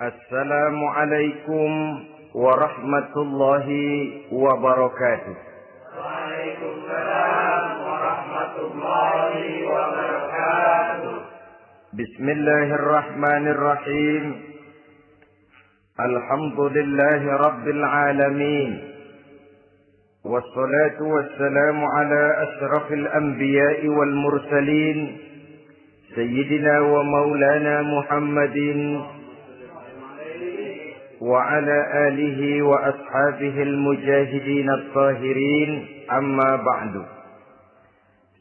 Assalamualaikum warahmatullahi wabarakatuh. Waalaikumsalam warahmatullahi wabarakatuh. Bismillahirrahmanirrahim. Alhamdulillahi rabbil alamin. Wassalatu wassalamu ala ashrafil anbiya'i wal mursalin. Sayyidina wa maulana Muhammadin وعلى آله وأصحابه المجاهدين الطاهرين أما بعد.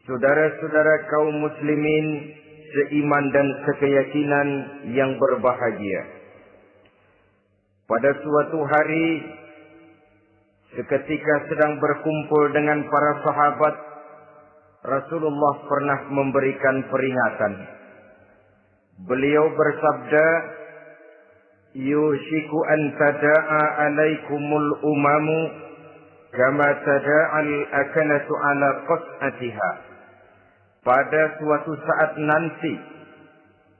Saudara-saudara kaum muslimin seiman dan sekeyakinan yang berbahagia. Pada suatu hari seketika sedang berkumpul dengan para sahabat, Rasulullah pernah memberikan peringatan. Beliau bersabda, yushiku an tada'a alaikumul umamu kama tada'al akanatu ala qas'atiha. Pada suatu saat nanti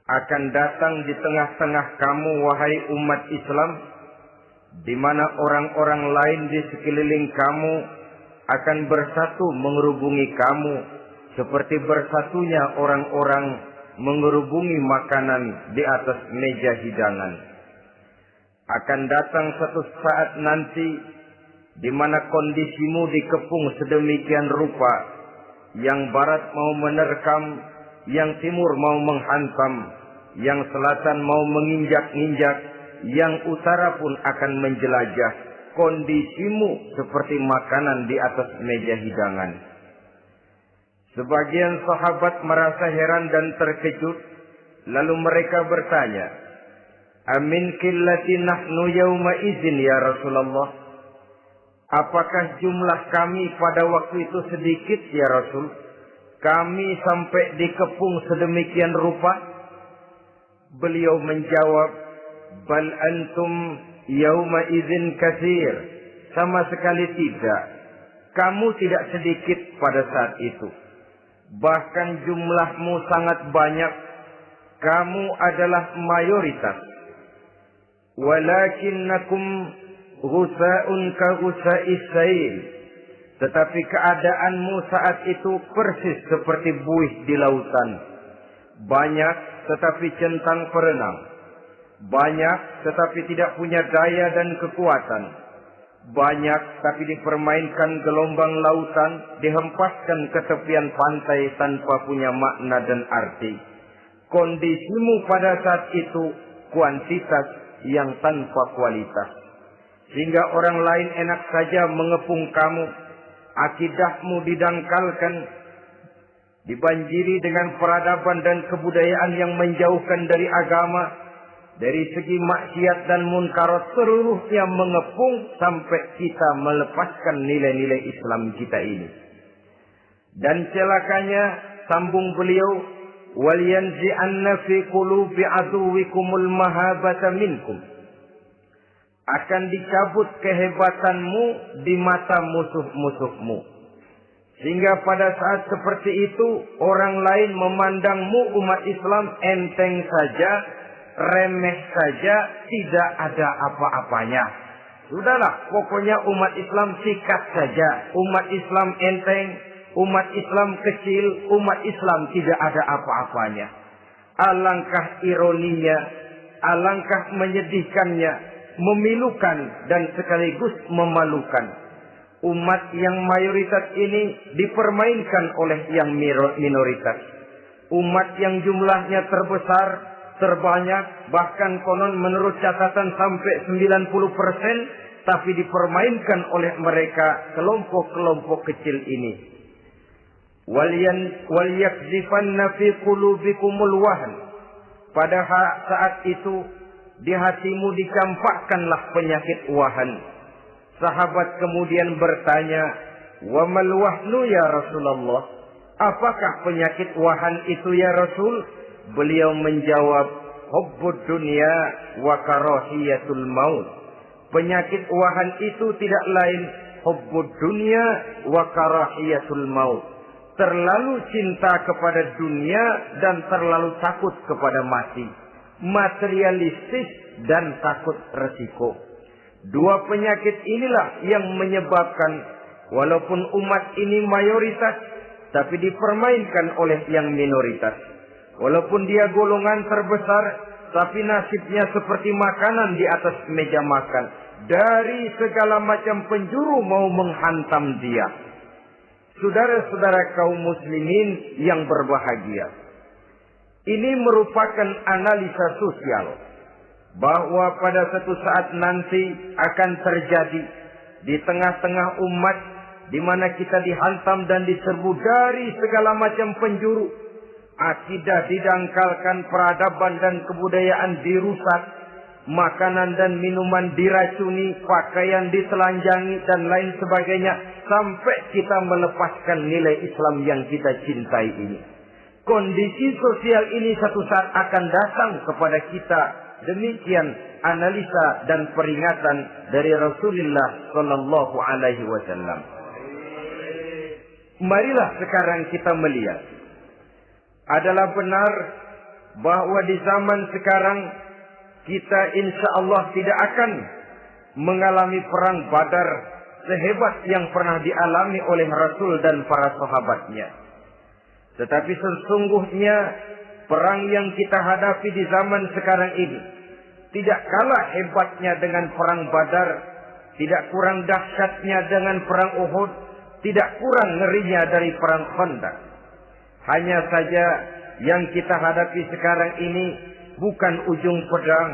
akan datang di tengah-tengah kamu wahai umat Islam, di mana orang-orang lain di sekeliling kamu akan bersatu mengerubungi kamu seperti bersatunya orang-orang mengerubungi makanan di atas meja hidangan. Akan datang satu saat nanti di mana kondisimu dikepung sedemikian rupa, yang barat mau menerkam, yang timur mau menghantam, yang selatan mau menginjak-injak, yang utara pun akan menjelajah. Kondisimu seperti makanan di atas meja hidangan. Sebagian sahabat merasa heran dan terkejut, lalu mereka bertanya, amin qillati nahnu yawma izin ya Rasulullah. Apakah jumlah kami pada waktu itu sedikit ya Rasul? Kami sampai dikepung sedemikian rupa? Beliau menjawab, bal antum yawma izin katsir. Sama sekali tidak. Kamu tidak sedikit pada saat itu. Bahkan jumlahmu sangat banyak. Kamu adalah mayoritas. Walakinnakum ghusa'un ka ghusa'is sail. Tetapi keadaanmu saat itu persis seperti buih di lautan. Banyak tetapi centang perenang. Banyak tetapi tidak punya daya dan kekuatan. Banyak tapi dipermainkan gelombang lautan, dihempaskan ke tepian pantai tanpa punya makna dan arti. Kondisimu pada saat itu kuantitas yang tanpa kualitas, sehingga orang lain enak saja mengepung kamu. Akidahmu didangkalkan, dibanjiri dengan peradaban dan kebudayaan yang menjauhkan dari agama. Dari segi maksiat dan munkarat seluruhnya mengepung sampai kita melepaskan nilai-nilai Islam kita ini. Dan celakanya, sambung beliau, وَلْيَنْزِعَنَّ فِي قُلُوبِ عَدُوِّكُمُ الْمَهَابَةَ مِنْكُمْ. Akan dicabut kehebatanmu di mata musuh-musuhmu. Sehingga pada saat seperti itu, orang lain memandangmu umat Islam enteng saja, remeh saja, tidak ada apa-apanya. Sudahlah, pokoknya umat Islam sikat saja. Umat Islam enteng, umat Islam kecil, umat Islam tidak ada apa-apanya. Alangkah ironinya, alangkah menyedihkannya, memilukan dan sekaligus memalukan. Umat yang mayoritas ini dipermainkan oleh yang minoritas. Umat yang jumlahnya terbesar, terbanyak, bahkan konon menurut catatan sampai 90%, tapi dipermainkan oleh mereka kelompok-kelompok kecil ini. وَلْيَقْذِفَنَّ فِي قُلُوبِكُمُ الْوَهْنَ. Pada saat itu di hatimu dicampakkanlah penyakit wahan. Sahabat kemudian bertanya, "Wa mal wahnu ya Rasulullah?" Apakah penyakit wahan itu ya Rasul? Beliau menjawab, "Hubbud dunya wa karahiyatul maut." Penyakit wahan itu tidak lain hubbud dunya wa karahiyatul maut. Terlalu cinta kepada dunia dan terlalu takut kepada mati. materialistis, dan takut resiko. Dua penyakit inilah yang menyebabkan walaupun umat ini mayoritas, tapi dipermainkan oleh yang minoritas. Walaupun dia golongan terbesar, tapi nasibnya seperti makanan di atas meja makan. Dari segala macam penjuru mau menghantam dia. Saudara-saudara kaum muslimin yang berbahagia, ini merupakan analisa sosial bahwa pada suatu saat nanti akan terjadi di tengah-tengah umat di mana kita dihantam dan diserbu dari segala macam penjuru. Akidah didangkalkan, peradaban dan kebudayaan dirusak, makanan dan minuman diracuni, pakaian ditelanjangi dan lain sebagainya, sampai kita melepaskan nilai Islam yang kita cintai ini. Kondisi sosial ini satu saat akan datang kepada kita. Demikian analisa dan peringatan dari Rasulullah Sallallahu Alaihi Wasallam. Marilah sekarang kita melihat. Adalah benar bahwa di zaman sekarang kita insya Allah tidak akan mengalami perang Badar sehebat yang pernah dialami oleh Rasul dan para sahabatnya. Tetapi sesungguhnya perang yang kita hadapi di zaman sekarang ini tidak kalah hebatnya dengan perang Badar, tidak kurang dahsyatnya dengan perang Uhud, tidak kurang ngerinya dari perang Khandaq. Hanya saja yang kita hadapi sekarang ini bukan ujung pedang,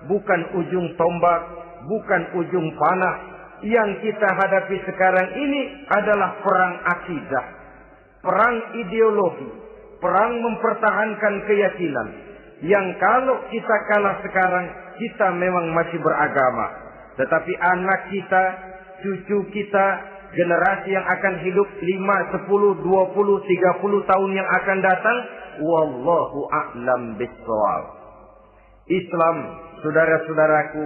bukan ujung tombak, bukan ujung panah. Yang kita hadapi sekarang ini adalah perang akidah, perang ideologi, perang mempertahankan keyakinan. Yang kalau kita kalah sekarang, kita memang masih beragama. Tetapi anak kita, cucu kita, generasi yang akan hidup 5, 10, 20, 30 tahun yang akan datang, wallahu a'lam bissawab. Islam, saudara-saudaraku,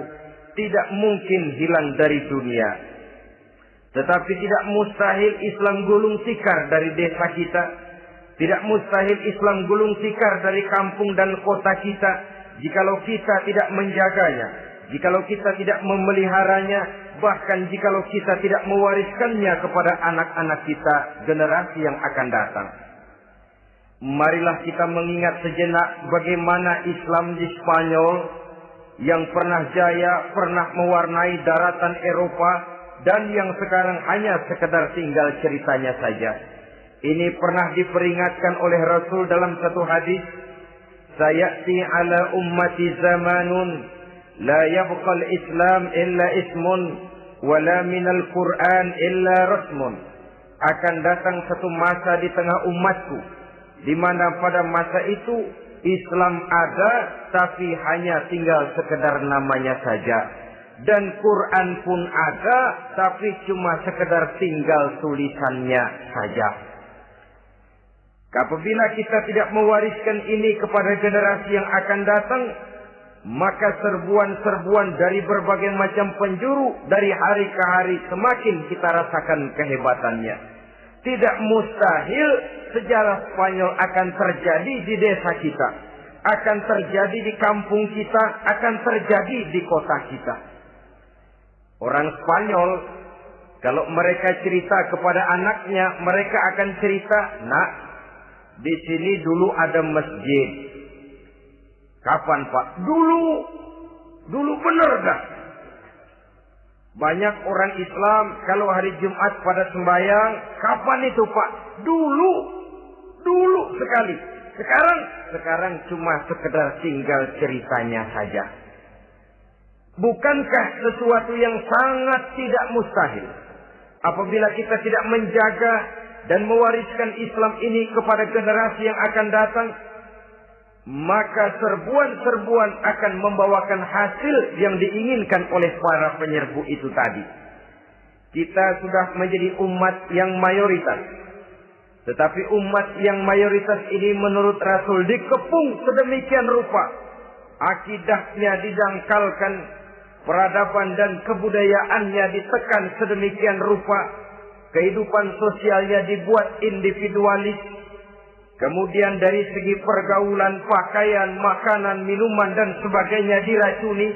tidak mungkin hilang dari dunia. Tetapi tidak mustahil Islam gulung tikar dari desa kita. Tidak mustahil Islam gulung tikar dari kampung dan kota kita, jikalau kita tidak menjaganya, jikalau kita tidak memeliharanya, bahkan jikalau kita tidak mewariskannya kepada anak-anak kita, generasi yang akan datang. Marilah kita mengingat sejenak bagaimana Islam di Spanyol yang pernah jaya, pernah mewarnai daratan Eropa, dan yang sekarang hanya sekedar tinggal ceritanya saja. Ini pernah diperingatkan oleh Rasul dalam satu hadis, sayati ala ummati zamanun la yabqal Islam illa ismun wala minal Quran illa rasmun. Akan datang satu masa di tengah umatku di mana pada masa itu Islam ada tapi hanya tinggal sekedar namanya saja, dan Quran pun ada tapi cuma sekedar tinggal tulisannya saja. Apabila kita tidak mewariskan ini kepada generasi yang akan datang, maka serbuan-serbuan dari berbagai macam penjuru dari hari ke hari semakin kita rasakan kehebatannya. Tidak mustahil sejarah Spanyol akan terjadi di desa kita, akan terjadi di kampung kita, akan terjadi di kota kita. Orang Spanyol, kalau mereka cerita kepada anaknya, mereka akan cerita, nak, di sini dulu ada masjid. Kapan, Pak? Dulu benar dah. Banyak orang Islam kalau hari Jumat pada sembahyang, kapan itu, Pak? Dulu sekali. Sekarang cuma sekedar tinggal ceritanya saja. Bukankah sesuatu yang sangat tidak mustahil apabila kita tidak menjaga dan mewariskan Islam ini kepada generasi yang akan datang, maka serbuan-serbuan akan membawakan hasil yang diinginkan oleh para penyerbu itu tadi. Kita sudah menjadi umat yang mayoritas. Tetapi umat yang mayoritas ini menurut Rasul dikepung sedemikian rupa. Akidahnya didangkalkan, peradaban dan kebudayaannya ditekan sedemikian rupa. Kehidupan sosialnya dibuat individualis. Kemudian dari segi pergaulan, pakaian, makanan, minuman dan sebagainya diracuni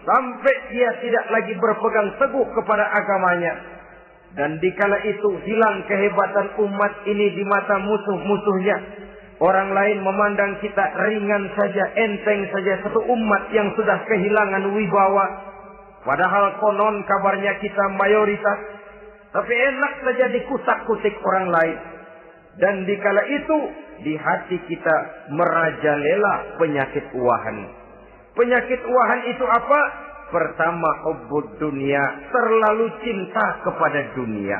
sampai dia tidak lagi berpegang teguh kepada agamanya. Dan dikala itu hilang kehebatan umat ini di mata musuh-musuhnya. Orang lain memandang kita ringan saja, enteng saja, satu umat yang sudah kehilangan wibawa. Padahal konon kabarnya kita mayoritas, tapi enak saja dikutak-kutik orang lain. Dan dikala itu di hati kita merajalela penyakit uahan. Penyakit uahan itu apa? Pertama, hubbud dunia, terlalu cinta kepada dunia.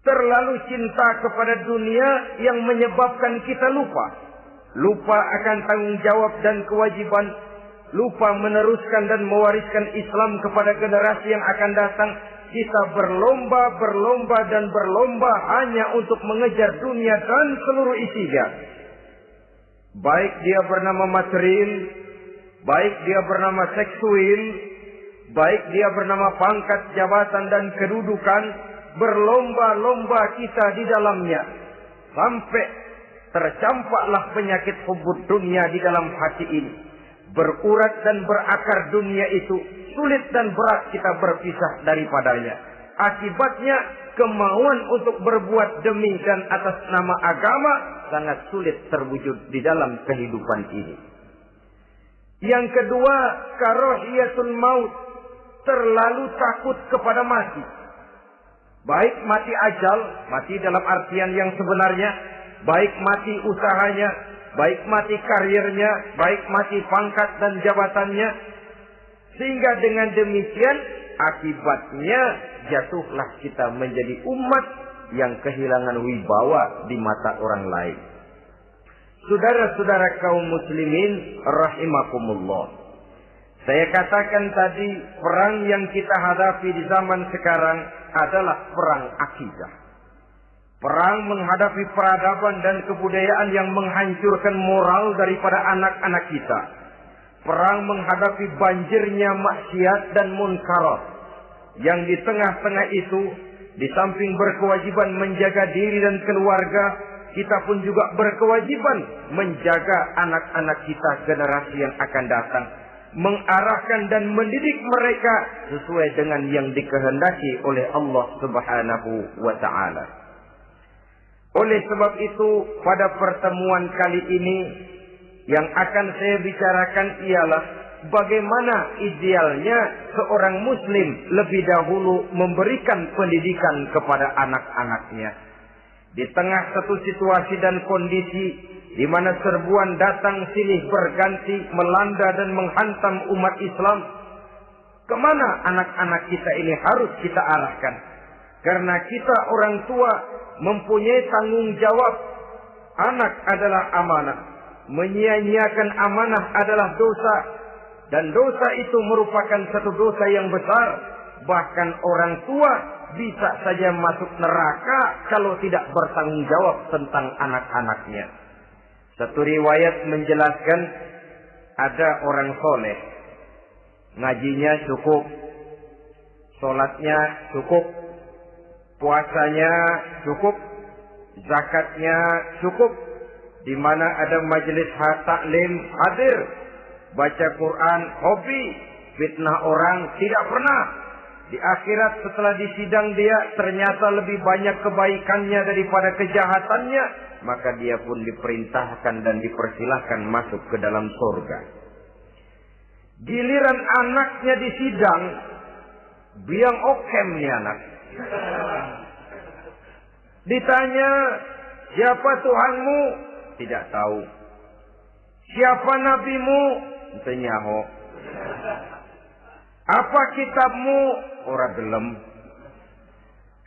Terlalu cinta kepada dunia yang menyebabkan kita lupa. Lupa akan tanggung jawab dan kewajiban. Lupa meneruskan dan mewariskan Islam kepada generasi yang akan datang. Kita berlomba dan berlomba hanya untuk mengejar dunia dan seluruh isinya. Baik dia bernama material, baik dia bernama seksual, baik dia bernama pangkat, jabatan dan kedudukan, berlomba-lomba kita di dalamnya. Sampai tercampaklah penyakit hubbud dunia di dalam hati ini. Berurat dan berakar dunia itu, sulit dan berat kita berpisah daripadanya. Akibatnya kemauan untuk berbuat demi dan atas nama agama sangat sulit terwujud di dalam kehidupan ini. Yang kedua, karahiyatul maut, terlalu takut kepada mati. Baik mati ajal, mati dalam artian yang sebenarnya, baik mati usahanya, baik mati karirnya, baik mati pangkat dan jabatannya. Sehingga dengan demikian akibatnya jatuhlah kita menjadi umat yang kehilangan wibawa di mata orang lain. Saudara-saudara kaum muslimin rahimakumullah. Saya katakan tadi, perang yang kita hadapi di zaman sekarang adalah perang akidah. Perang menghadapi peradaban dan kebudayaan yang menghancurkan moral daripada anak-anak kita. Perang menghadapi banjirnya maksiat dan munkarat. Yang di tengah-tengah itu, di samping berkewajiban menjaga diri dan keluarga, kita pun juga berkewajiban menjaga anak-anak kita, generasi yang akan datang. Mengarahkan dan mendidik mereka sesuai dengan yang dikehendaki oleh Allah Subhanahu wa ta'ala. Oleh sebab itu, pada pertemuan kali ini yang akan saya bicarakan ialah bagaimana idealnya seorang muslim lebih dahulu memberikan pendidikan kepada anak-anaknya. Di tengah satu situasi dan kondisi di mana serbuan datang silih berganti melanda dan menghantam umat Islam, kemana anak-anak kita ini harus kita arahkan? Karena kita orang tua mempunyai tanggung jawab. Anak adalah amanah. Menyia-nyiakan amanah adalah dosa. Dan dosa itu merupakan satu dosa yang besar. Bahkan orang tua bisa saja masuk neraka kalau tidak bertanggung jawab tentang anak-anaknya. Satu riwayat menjelaskan ada orang soleh. Ngajinya cukup. Sholatnya cukup. Puasanya cukup. Zakatnya cukup. Di mana ada majelis taklim hadir. Baca Quran hobi. Fitnah orang tidak pernah. Di akhirat setelah disidang dia ternyata lebih banyak kebaikannya daripada kejahatannya. Maka dia pun diperintahkan dan dipersilahkan masuk ke dalam surga. Giliran anaknya disidang. Biang okem nih anak. Ditanya, siapa Tuhanmu? Tidak tahu. Siapa nabimu? Nyaho. Apa kitabmu? Ora gelem.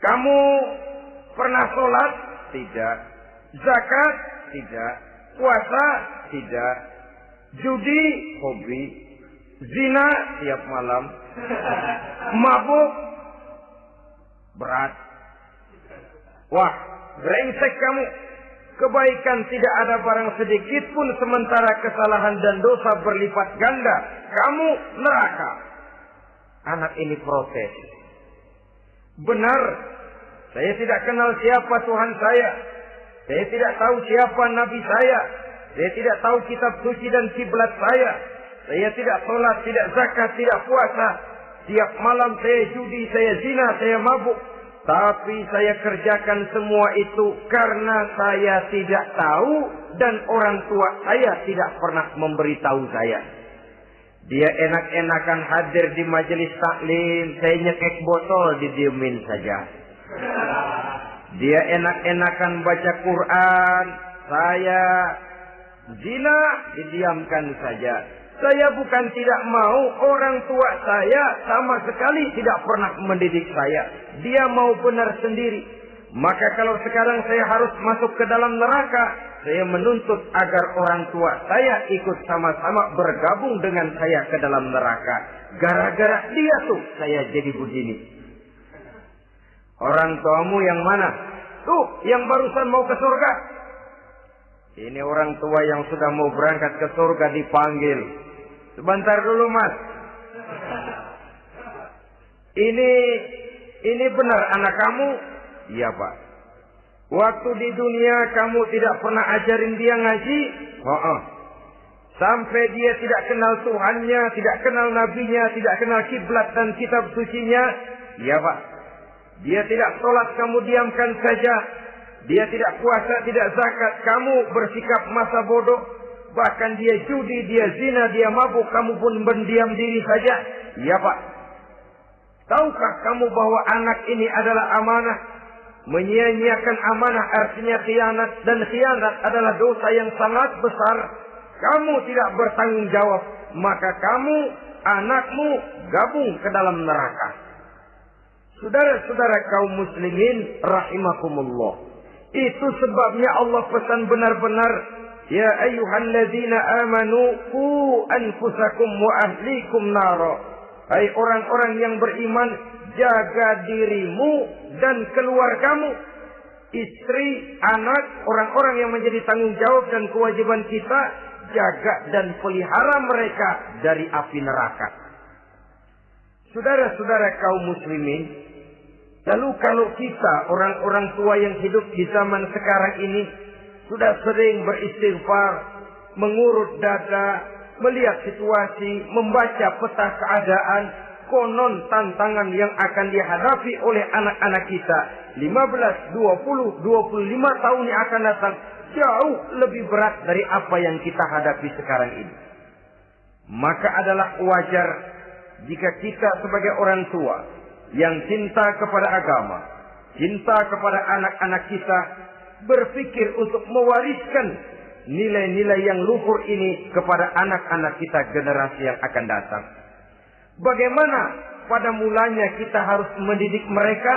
Kamu pernah sholat? Tidak. Zakat? Tidak. Puasa? Tidak. Judi? Hobi. Zina? Tiap malam. Mabuk? Berat. Wah, brengsek kamu. Kebaikan tidak ada barang sedikit pun, sementara kesalahan dan dosa berlipat ganda. Kamu neraka. Anak ini protes. Benar, saya tidak kenal siapa Tuhan saya. Saya tidak tahu siapa nabi saya. Saya tidak tahu kitab suci dan kiblat saya. Saya tidak sholat, tidak zakat, tidak puasa. Tiap malam saya judi, saya zina, saya mabuk. Tapi saya kerjakan semua itu karena saya tidak tahu dan orang tua saya tidak pernah memberitahu saya. Dia enak-enakan hadir di majelis taklim, saya nyekek botol, didiemin saja. Dia enak-enakan baca Quran, saya zina, didiamkan saja. Saya bukan tidak mau, orang tua saya sama sekali tidak pernah mendidik saya. Dia mau benar sendiri. Maka kalau sekarang saya harus masuk ke dalam neraka, saya menuntut agar orang tua saya ikut sama-sama bergabung dengan saya ke dalam neraka. Gara-gara dia tuh saya jadi begini. Orang tuamu yang mana? Tuh, yang barusan mau ke surga. Ini orang tua yang sudah mau berangkat ke surga dipanggil. Sebentar dulu, Mas. Ini benar anak kamu? Iya, Pak. Waktu di dunia kamu tidak pernah ajarin dia ngaji? Sampai dia tidak kenal Tuhannya, tidak kenal nabinya, tidak kenal kiblat dan kitab sucinya? Iya, Pak. Dia tidak sholat, kamu diamkan saja. Dia tidak puasa, tidak zakat, kamu bersikap masa bodoh. Bahkan dia judi, dia zina, dia mabuk, kamu pun berdiam diri saja. Iya, Pak. Tahukah kamu bahwa anak ini adalah amanah? Menyia-nyiakan amanah artinya khianat. Dan khianat adalah dosa yang sangat besar. Kamu tidak bertanggung jawab. Maka kamu, anakmu, gabung ke dalam neraka. Saudara-saudara kaum muslimin rahimakumullah. Itu sebabnya Allah pesan benar-benar, ya ayyuhalladzina amanu qu anfusakum wa ahlikum nara. Hai orang-orang yang beriman, jaga dirimu dan keluargamu, istri, anak, orang-orang yang menjadi tanggung jawab dan kewajiban kita, jaga dan pelihara mereka dari api neraka. Saudara-saudara kaum muslimin, lalu kalau kita orang-orang tua yang hidup di zaman sekarang ini sudah sering beristighfar, mengurut dada, melihat situasi, membaca peta keadaan, konon tantangan yang akan dihadapi oleh anak-anak kita 15, 20, 25 tahun yang akan datang jauh lebih berat dari apa yang kita hadapi sekarang ini. Maka adalah wajar jika kita sebagai orang tua yang cinta kepada agama, cinta kepada anak-anak kita, berpikir untuk mewariskan nilai-nilai yang luhur ini kepada anak-anak kita generasi yang akan datang. Bagaimana pada mulanya kita harus mendidik mereka?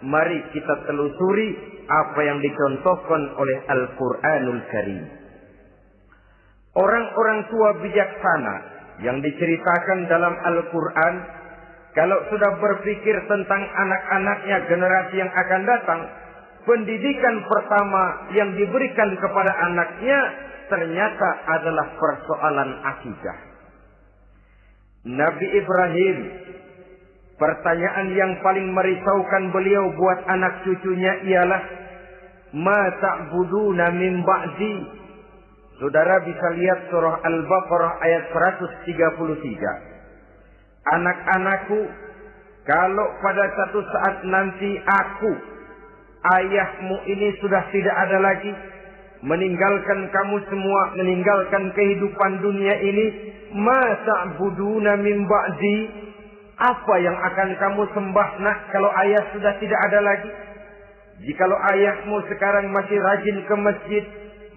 Mari kita telusuri apa yang dicontohkan oleh Al-Quranul Karim. Orang-orang tua bijaksana yang diceritakan dalam Al-Quran, kalau sudah berpikir tentang anak-anaknya generasi yang akan datang, pendidikan pertama yang diberikan kepada anaknya ternyata adalah persoalan akidah. Nabi Ibrahim, pertanyaan yang paling merisaukan beliau buat anak cucunya ialah, ma ta'buduna min ba'di. Saudara bisa lihat surah Al-Baqarah ayat 133. Anak-anakku, kalau pada satu saat nanti aku, ayahmu ini sudah tidak ada lagi, meninggalkan kamu semua, meninggalkan kehidupan dunia ini, ma ta'buduna min ba'di, apa yang akan kamu sembah nak kalau ayah sudah tidak ada lagi? Jikalau ayahmu sekarang masih rajin ke masjid,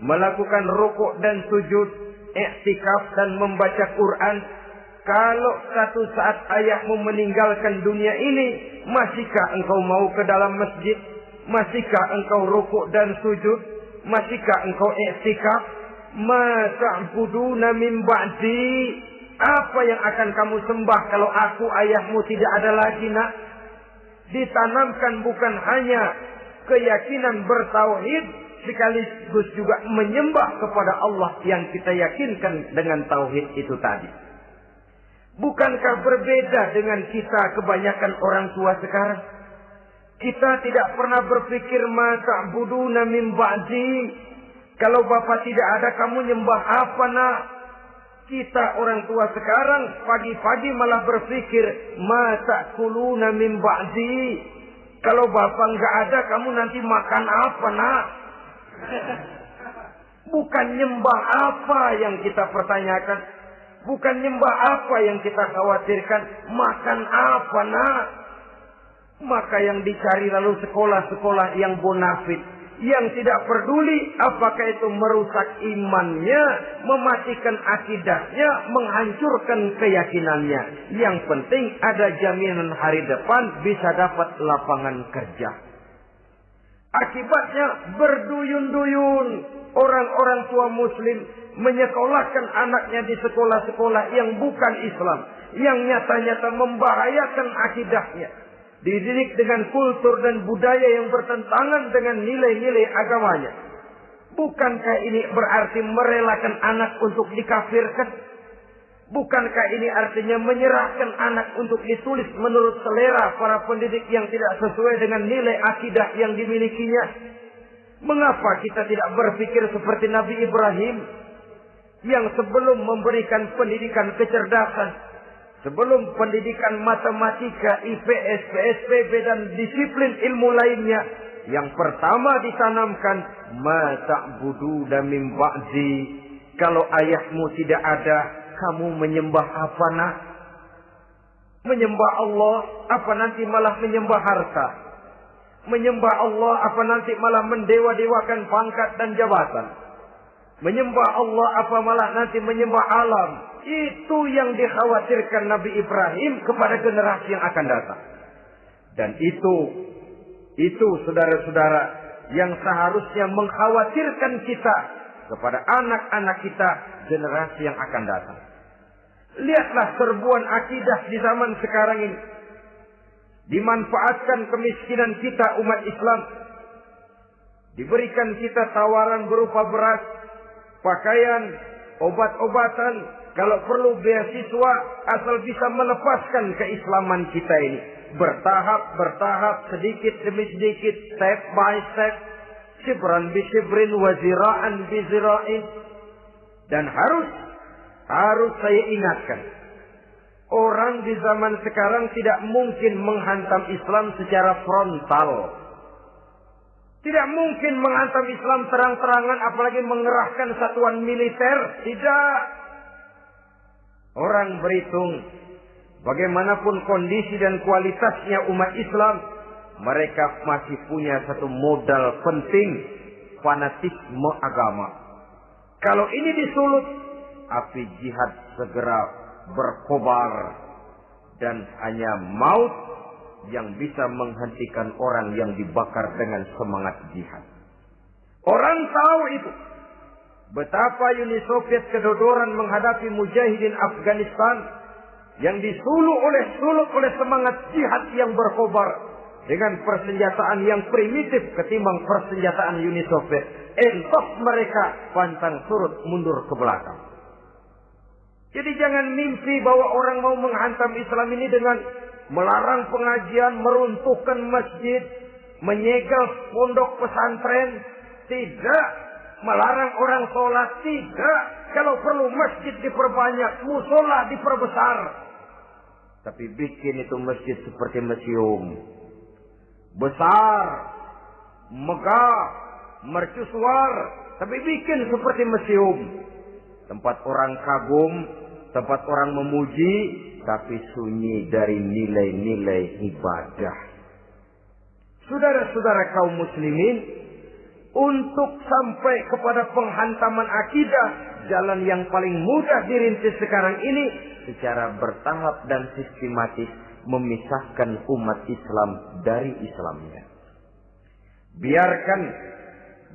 melakukan rukuk dan sujud, i'tikaf dan membaca Quran, kalau satu saat ayahmu meninggalkan dunia ini, masihkah engkau mau ke dalam masjid? Masihkah engkau rukuk dan sujud? Masihkah engkau i'tikaf? Ma ta'buduna min ba'di, apa yang akan kamu sembah kalau aku ayahmu tidak ada lagi nak? Ditanamkan bukan hanya keyakinan bertauhid, sekaligus juga menyembah kepada Allah yang kita yakinkan dengan tauhid itu tadi. Bukankah berbeda dengan kita kebanyakan orang tua sekarang? Kita tidak pernah berpikir ma ta'buduna min ba'di. Kalau bapak tidak ada, kamu nyembah apa nak? Kita orang tua sekarang pagi-pagi malah berpikir ma ta'kuluna min ba'di. Kalau bapak nggak ada, kamu nanti makan apa nak? Bukan nyembah apa yang kita pertanyakan. Bukan nyembah apa yang kita khawatirkan. Makan apa nak? Maka yang dicari lalu sekolah-sekolah yang bonafit, yang tidak peduli apakah itu merusak imannya, mematikan akidahnya, menghancurkan keyakinannya. Yang penting ada jaminan hari depan bisa dapat lapangan kerja. Akibatnya berduyun-duyun orang-orang tua muslim menyekolahkan anaknya di sekolah-sekolah yang bukan Islam, yang nyata-nyata membahayakan akidahnya. Dididik dengan kultur dan budaya yang bertentangan dengan nilai-nilai agamanya. Bukankah ini berarti merelakan anak untuk dikafirkan? Bukankah ini artinya menyerahkan anak untuk ditulis menurut selera para pendidik yang tidak sesuai dengan nilai akidah yang dimilikinya? Mengapa kita tidak berpikir seperti Nabi Ibrahim yang sebelum memberikan pendidikan kecerdasan, sebelum pendidikan matematika, IPS, PSPB dan disiplin ilmu lainnya, yang pertama ditanamkan ma ta'buduna min ba'di. Kalau ayahmu tidak ada, kamu menyembah apa nak? Menyembah Allah, apa nanti malah menyembah harta? Menyembah Allah, apa nanti malah mendewa-dewakan pangkat dan jabatan? Menyembah Allah, apa malah nanti menyembah alam? Itu yang dikhawatirkan Nabi Ibrahim kepada generasi yang akan datang. Dan itu saudara-saudara yang seharusnya mengkhawatirkan kita kepada anak-anak kita generasi yang akan datang. Lihatlah serbuan akidah di zaman sekarang ini. Dimanfaatkan kemiskinan kita umat Islam. Diberikan kita tawaran berupa beras, pakaian, obat-obatan, kalau perlu beasiswa, asal bisa melepaskan keislaman kita ini. Bertahap, sedikit demi sedikit, step by step, shibran bi shibrin wa zira'an bi zira'in. Dan harus saya ingatkan, orang di zaman sekarang tidak mungkin menghantam Islam secara frontal. Tidak mungkin menghantam Islam terang-terangan, apalagi mengerahkan satuan militer. Tidak. Orang berhitung bagaimanapun kondisi dan kualitasnya umat Islam, mereka masih punya satu modal penting, fanatisme agama. Kalau ini disulut, api jihad segera berkobar dan hanya maut yang bisa menghentikan orang yang dibakar dengan semangat jihad. Orang tahu itu. Betapa Uni Soviet kedodoran menghadapi mujahidin Afghanistan yang disulut oleh semangat jihad yang berkobar dengan persenjataan yang primitif ketimbang persenjataan Uni Soviet. Entah mereka pantang surut mundur ke belakang. Jadi jangan mimpi bahwa orang mau menghantam Islam ini dengan melarang pengajian, meruntuhkan masjid, menyegel pondok pesantren. Tidak. Melarang orang sholat. Tidak. Kalau perlu masjid diperbanyak, musola diperbesar. Tapi bikin itu masjid seperti museum. Besar, megah, mercusuar. Tapi bikin seperti museum. Tempat orang kagum, tempat orang memuji, tapi sunyi dari nilai-nilai ibadah. Saudara-saudara kaum muslimin, untuk sampai kepada penghantaman akidah, jalan yang paling mudah dirintis sekarang ini secara bertahap dan sistematis memisahkan umat Islam dari Islamnya.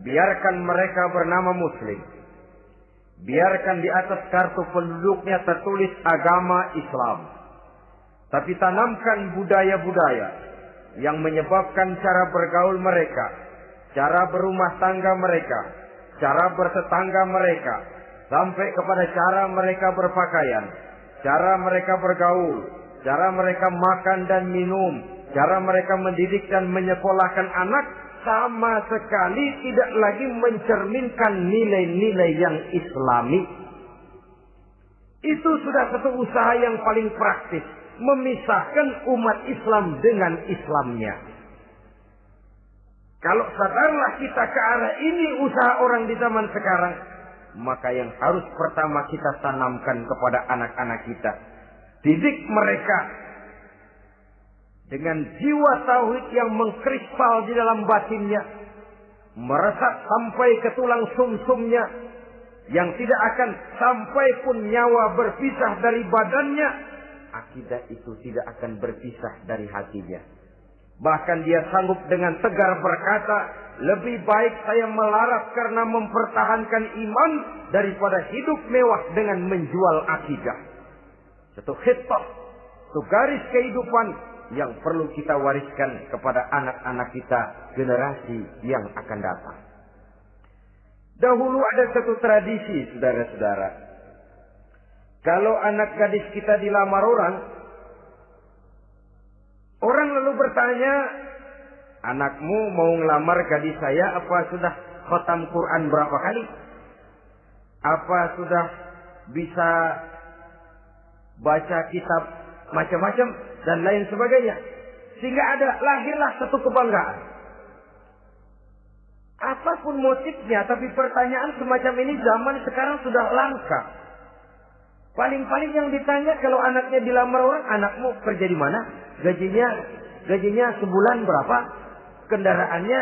Biarkan mereka bernama Muslim. Biarkan di atas kartu penduduknya tertulis agama Islam. Tapi tanamkan budaya-budaya yang menyebabkan cara bergaul mereka, cara berumah tangga mereka, cara bertetangga mereka, sampai kepada cara mereka berpakaian, cara mereka bergaul, cara mereka makan dan minum, Cara mereka mendidik dan menyekolahkan anak sama sekali tidak lagi mencerminkan nilai-nilai yang islami. Itu sudah satu usaha yang paling praktis. Memisahkan umat Islam dengan Islamnya. Kalau sadarlah kita ke arah ini usaha orang di zaman sekarang, maka yang harus pertama kita tanamkan kepada anak-anak kita. Didik mereka dengan jiwa tauhid yang mengkrispal di dalam batinnya, meresap sampai ke tulang sumsumnya, yang tidak akan sampai pun nyawa berpisah dari badannya. Akidah itu tidak akan berpisah dari hatinya. Bahkan dia sanggup dengan tegar berkata, lebih baik saya melarat karena mempertahankan iman daripada hidup mewah dengan menjual akidah. Satu khitbah, satu garis kehidupan yang perlu kita wariskan kepada anak-anak kita, generasi yang akan datang. Dahulu ada satu tradisi, saudara-saudara. Kalau anak gadis kita dilamar orang lalu bertanya, anakmu mau ngelamar gadis saya, apa sudah khatam Quran berapa kali? Apa sudah bisa baca kitab macam-macam dan lain sebagainya? Sehingga lahirlah satu kebanggaan. Apapun motifnya, tapi pertanyaan semacam ini zaman sekarang sudah langka. Paling-paling yang ditanya kalau anaknya dilamar orang, anakmu kerja di mana? Gajinya sebulan berapa? Kendaraannya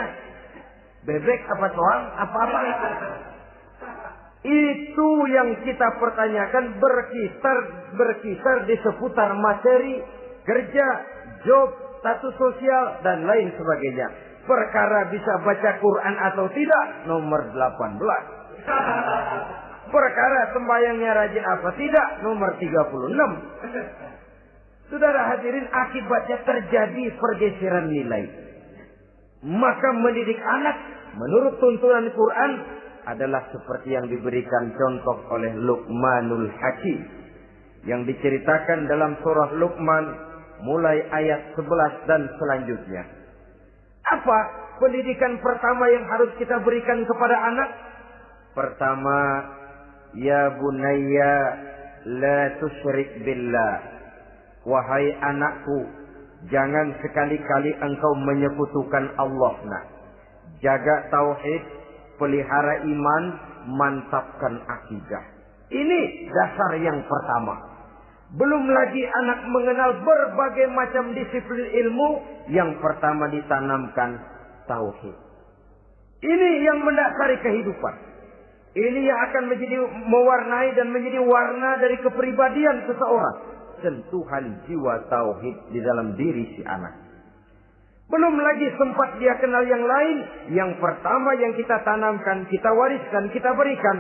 bebek apa soang? Apa-apa? Itu yang kita pertanyakan, berkisar di seputar materi, kerja, job, status sosial, dan lain sebagainya. Perkara bisa baca Quran atau tidak, nomor 18. Perkara sembahyangnya rajin apa tidak, nomor 36. Saudara hadirin, akibatnya terjadi pergeseran nilai. Maka mendidik anak menurut tuntunan Quran adalah seperti yang diberikan contoh oleh Luqmanul Hakim, yang diceritakan dalam surah Luqman mulai ayat 11 dan selanjutnya. Apa pendidikan pertama yang harus kita berikan kepada anak? Pertama, ya bunayya la tusyrik billah. Wahai anakku, jangan sekali-kali engkau menyekutukan Allah. Jaga tauhid, pelihara iman, mantapkan akidah. Ini dasar yang pertama. Belum lagi anak mengenal berbagai macam disiplin ilmu, yang pertama ditanamkan tauhid. Ini yang mendasari kehidupan. Ini yang akan menjadi mewarnai dan menjadi warna dari kepribadian seseorang. Sentuhan jiwa tauhid di dalam diri si anak. Belum lagi sempat dia kenal yang lain. Yang pertama yang kita tanamkan, kita wariskan, kita berikan.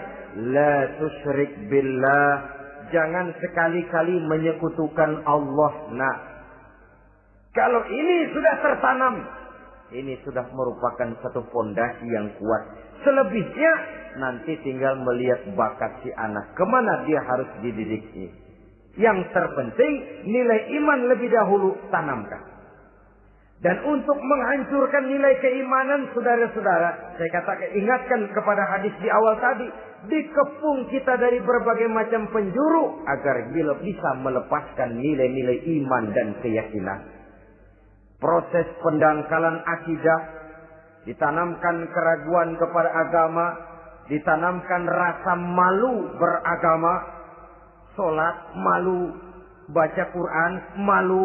La tusyrik billah. Jangan sekali-kali menyekutukan Allah. Nah, kalau ini sudah tertanam, ini sudah merupakan satu fondasi yang kuat. Selebihnya nanti tinggal melihat bakat si anak, kemana dia harus dididik. Yang terpenting nilai iman lebih dahulu tanamkan. Dan untuk menghancurkan nilai keimanan, saudara-saudara, saya katakan, ingatkan kepada hadis di awal tadi, dikepung kita dari berbagai macam penjuru agar bisa melepaskan nilai-nilai iman dan keyakinan. Proses pendangkalan akidah, ditanamkan keraguan kepada agama, ditanamkan rasa malu beragama. Sholat malu, baca Quran malu,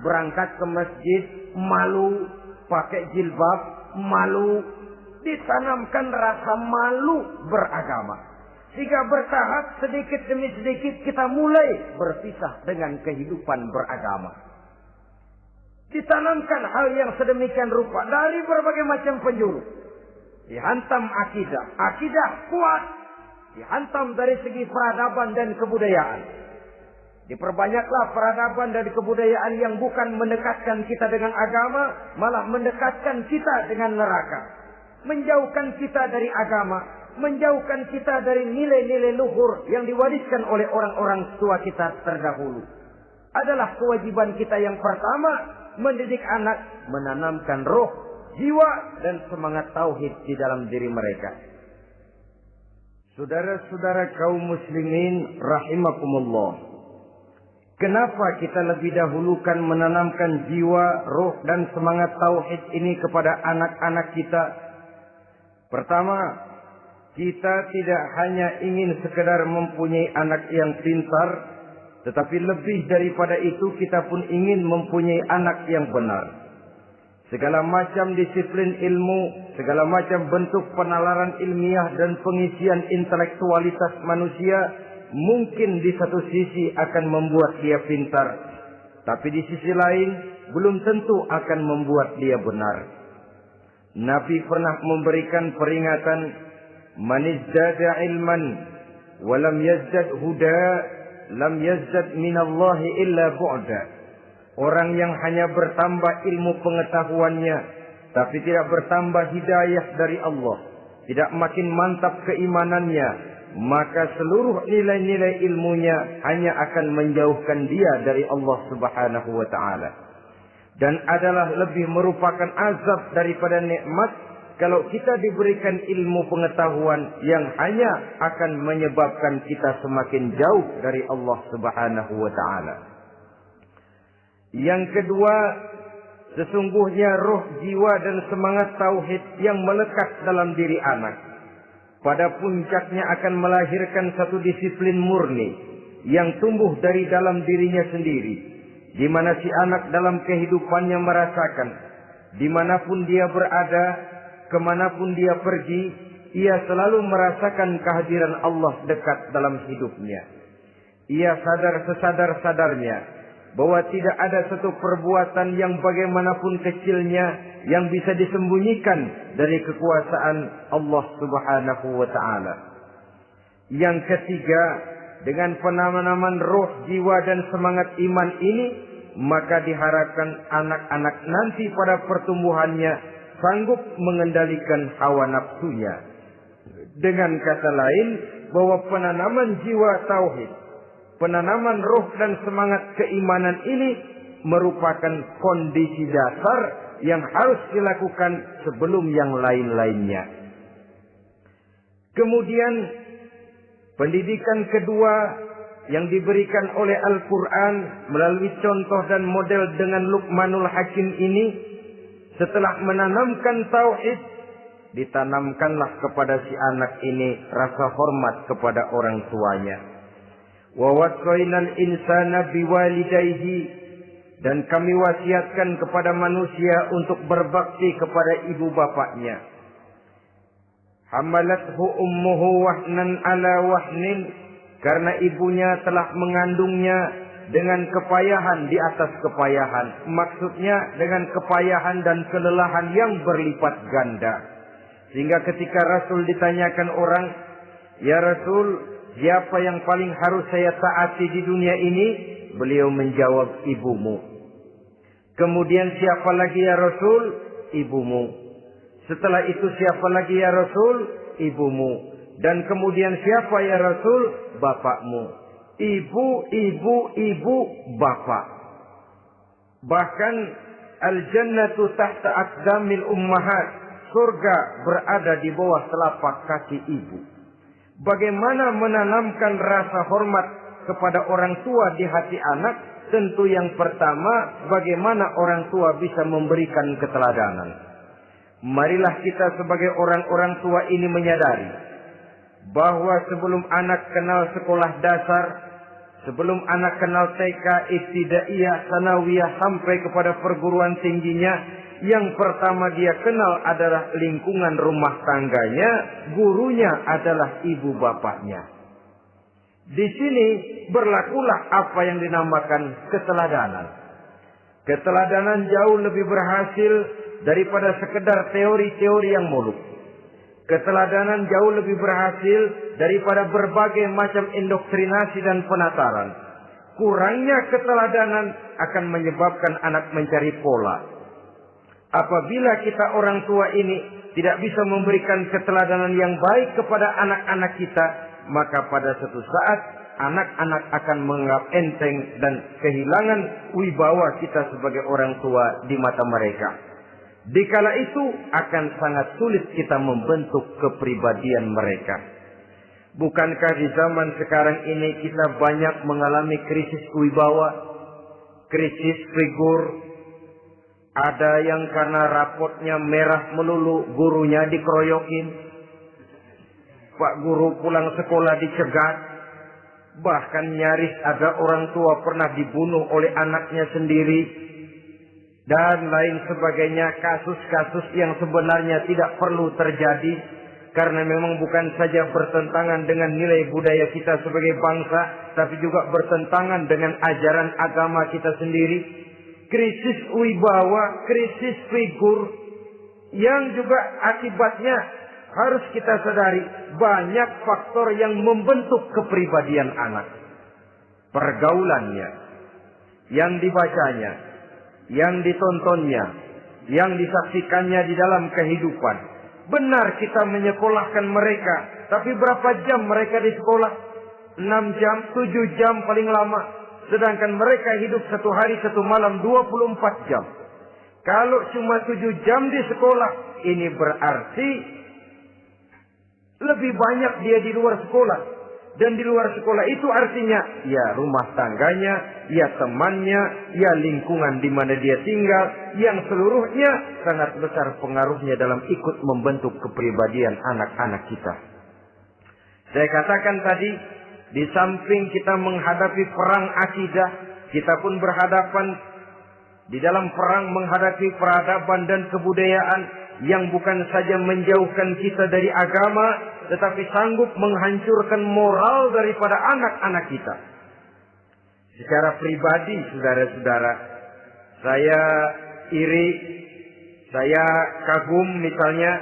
berangkat ke masjid malu, pakai jilbab malu. Ditanamkan rasa malu beragama. Sehingga bertahap sedikit demi sedikit kita mulai berpisah dengan kehidupan beragama. Ditanamkan hal yang sedemikian rupa dari berbagai macam penjuru. Dihantam akidah. Akidah kuat. Dihantam dari segi peradaban dan kebudayaan. Diperbanyaklah peradaban dan kebudayaan yang bukan mendekatkan kita dengan agama, malah mendekatkan kita dengan neraka. Menjauhkan kita dari agama, menjauhkan kita dari nilai-nilai luhur yang diwariskan oleh orang-orang tua kita terdahulu. Adalah kewajiban kita yang pertama mendidik anak, menanamkan roh, jiwa, dan semangat tauhid di dalam diri mereka. Saudara-saudara kaum muslimin rahimakumullah. Kenapa kita lebih dahulukan menanamkan jiwa, roh, dan semangat tauhid ini kepada anak-anak kita? Pertama, kita tidak hanya ingin sekedar mempunyai anak yang pintar, tetapi lebih daripada itu kita pun ingin mempunyai anak yang benar. Segala macam disiplin ilmu, segala macam bentuk penalaran ilmiah dan pengisian intelektualitas manusia mungkin di satu sisi akan membuat dia pintar, tapi di sisi lain belum tentu akan membuat dia benar. Nabi pernah memberikan peringatan, "Man izdada ilman wa lam yazdad huda, lam yazdad minallahi illa bu'da." Orang yang hanya bertambah ilmu pengetahuannya, tapi tidak bertambah hidayah dari Allah, tidak makin mantap keimanannya, maka seluruh nilai-nilai ilmunya hanya akan menjauhkan dia dari Allah Subhanahu wa ta'ala. Dan adalah lebih merupakan azab daripada nikmat kalau kita diberikan ilmu pengetahuan yang hanya akan menyebabkan kita semakin jauh dari Allah Subhanahu wa ta'ala. Yang kedua, sesungguhnya roh, jiwa, dan semangat tauhid yang melekat dalam diri anak pada puncaknya akan melahirkan satu disiplin murni yang tumbuh dari dalam dirinya sendiri, di mana si anak dalam kehidupannya merasakan dimanapun dia berada, kemanapun dia pergi, ia selalu merasakan kehadiran Allah dekat dalam hidupnya. Ia sadar sesadar-sadarnya bahwa tidak ada satu perbuatan yang bagaimanapun kecilnya yang bisa disembunyikan dari kekuasaan Allah Subhanahu wa ta'ala. Yang ketiga, dengan penanaman roh, jiwa, dan semangat iman ini, maka diharapkan anak-anak nanti pada pertumbuhannya sanggup mengendalikan hawa nafsunya. Dengan kata lain, bahwa penanaman jiwa tauhid, penanaman roh dan semangat keimanan ini merupakan kondisi dasar yang harus dilakukan sebelum yang lain-lainnya. Kemudian pendidikan kedua yang diberikan oleh Al-Quran melalui contoh dan model dengan Luqmanul Hakim ini, setelah menanamkan tauhid, ditanamkanlah kepada si anak ini rasa hormat kepada orang tuanya. Wa wasainal insana biwalidayhi, dan kami wasiatkan kepada manusia untuk berbakti kepada ibu bapaknya. Hamalathu ummuhu wahnan ala wahnin, karena ibunya telah mengandungnya dengan kepayahan di atas kepayahan. Maksudnya dengan kepayahan dan kelelahan yang berlipat ganda. Sehingga ketika Rasul ditanyakan orang, "Ya Rasul, siapa yang paling harus saya taati di dunia ini?" Beliau menjawab, "Ibumu." Kemudian, "Siapa lagi ya Rasul?" "Ibumu." Setelah itu, "Siapa lagi ya Rasul?" "Ibumu." Dan kemudian, "Siapa ya Rasul?" "Bapakmu." Ibu, ibu, ibu, bapak. Bahkan al-jannatu tahta aqdamil ummahat. Surga berada di bawah telapak kaki ibu. Bagaimana menanamkan rasa hormat kepada orang tua di hati anak? Tentu yang pertama, bagaimana orang tua bisa memberikan keteladanan. Marilah kita sebagai orang-orang tua ini menyadari bahwa sebelum anak kenal sekolah dasar, sebelum anak kenal TK, ibtidaiyah, sanawiyah, sampai kepada perguruan tingginya, yang pertama dia kenal adalah lingkungan rumah tangganya, gurunya adalah ibu bapaknya. Di sini berlakulah apa yang dinamakan keteladanan. Keteladanan jauh lebih berhasil daripada sekedar teori-teori yang muluk. Keteladanan jauh lebih berhasil daripada berbagai macam indoktrinasi dan penataran. Kurangnya keteladanan akan menyebabkan anak mencari pola. Apabila kita orang tua ini tidak bisa memberikan keteladanan yang baik kepada anak-anak kita, maka pada suatu saat anak-anak akan menganggap enteng dan kehilangan wibawa kita sebagai orang tua di mata mereka. Dikala itu akan sangat sulit kita membentuk kepribadian mereka. Bukankah di zaman sekarang ini kita banyak mengalami krisis wibawa, krisis figur? Ada yang karena rapotnya merah melulu, gurunya dikeroyokin. Pak guru pulang sekolah dicegat. Bahkan nyaris ada orang tua pernah dibunuh oleh anaknya sendiri. Dan lain sebagainya, kasus-kasus yang sebenarnya tidak perlu terjadi. Karena memang bukan saja bertentangan dengan nilai budaya kita sebagai bangsa, tapi juga bertentangan dengan ajaran agama kita sendiri. Krisis wibawa, krisis figur, yang juga akibatnya harus kita sadari banyak faktor yang membentuk kepribadian anak. Pergaulannya, yang dibacanya, yang ditontonnya, yang disaksikannya di dalam kehidupan. Benar kita menyekolahkan mereka, tapi berapa jam mereka di sekolah? 6 jam, 7 jam paling lama. Sedangkan mereka hidup 1 hari 1 malam 24 jam. Kalau cuma 7 jam di sekolah, ini berarti lebih banyak dia di luar sekolah. Dan di luar sekolah itu artinya ya rumah tangganya, ya temannya, ya lingkungan di mana dia tinggal, yang seluruhnya sangat besar pengaruhnya dalam ikut membentuk kepribadian anak-anak kita. Saya katakan tadi, di samping kita menghadapi perang akidah, kita pun berhadapan di dalam perang menghadapi peradaban dan kebudayaan yang bukan saja menjauhkan kita dari agama, tetapi sanggup menghancurkan moral daripada anak-anak kita. Secara pribadi, saudara-saudara, saya iri, saya kagum misalnya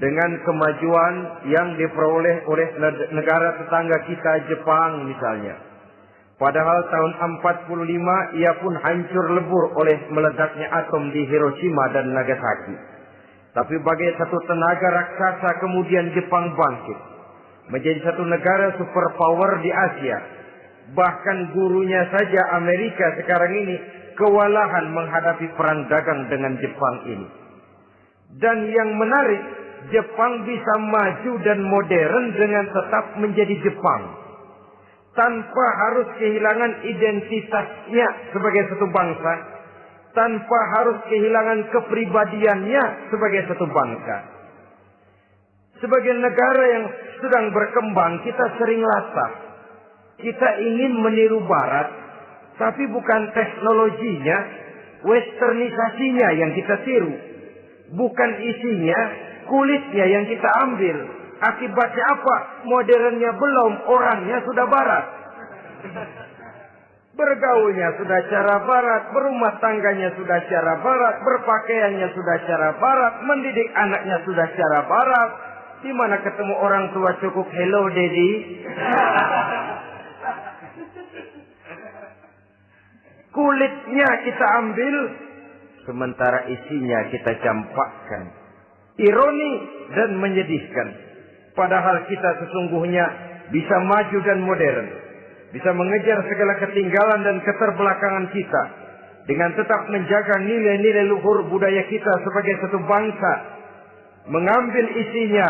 dengan kemajuan yang diperoleh oleh negara tetangga kita, Jepang misalnya. Padahal tahun 45 ia pun hancur lebur oleh meledaknya atom di Hiroshima dan Nagasaki. Tapi bagai satu tenaga raksasa kemudian Jepang bangkit. Menjadi satu negara superpower di Asia. Bahkan gurunya saja Amerika sekarang ini kewalahan menghadapi perang dagang dengan Jepang ini. Dan yang menarik, Jepang bisa maju dan modern dengan tetap menjadi Jepang. Tanpa harus kehilangan identitasnya sebagai satu bangsa. Tanpa harus kehilangan kepribadiannya sebagai satu bangsa. Sebagai negara yang sedang berkembang, kita sering latah. Kita ingin meniru Barat, tapi bukan teknologinya, westernisasinya yang kita tiru. Bukan isinya, kulitnya yang kita ambil. Akibatnya apa? Modernnya belum, orangnya sudah Barat. Bergaulnya sudah cara Barat, berumah tangganya sudah cara Barat, berpakaiannya sudah cara Barat, mendidik anaknya sudah cara Barat. Di mana ketemu orang tua cukup hello daddy. Kulitnya kita ambil, sementara isinya kita campakkan. Ironi dan menyedihkan. Padahal kita sesungguhnya bisa maju dan modern. Bisa mengejar segala ketinggalan dan keterbelakangan kita. Dengan tetap menjaga nilai-nilai luhur budaya kita sebagai satu bangsa. Mengambil isinya.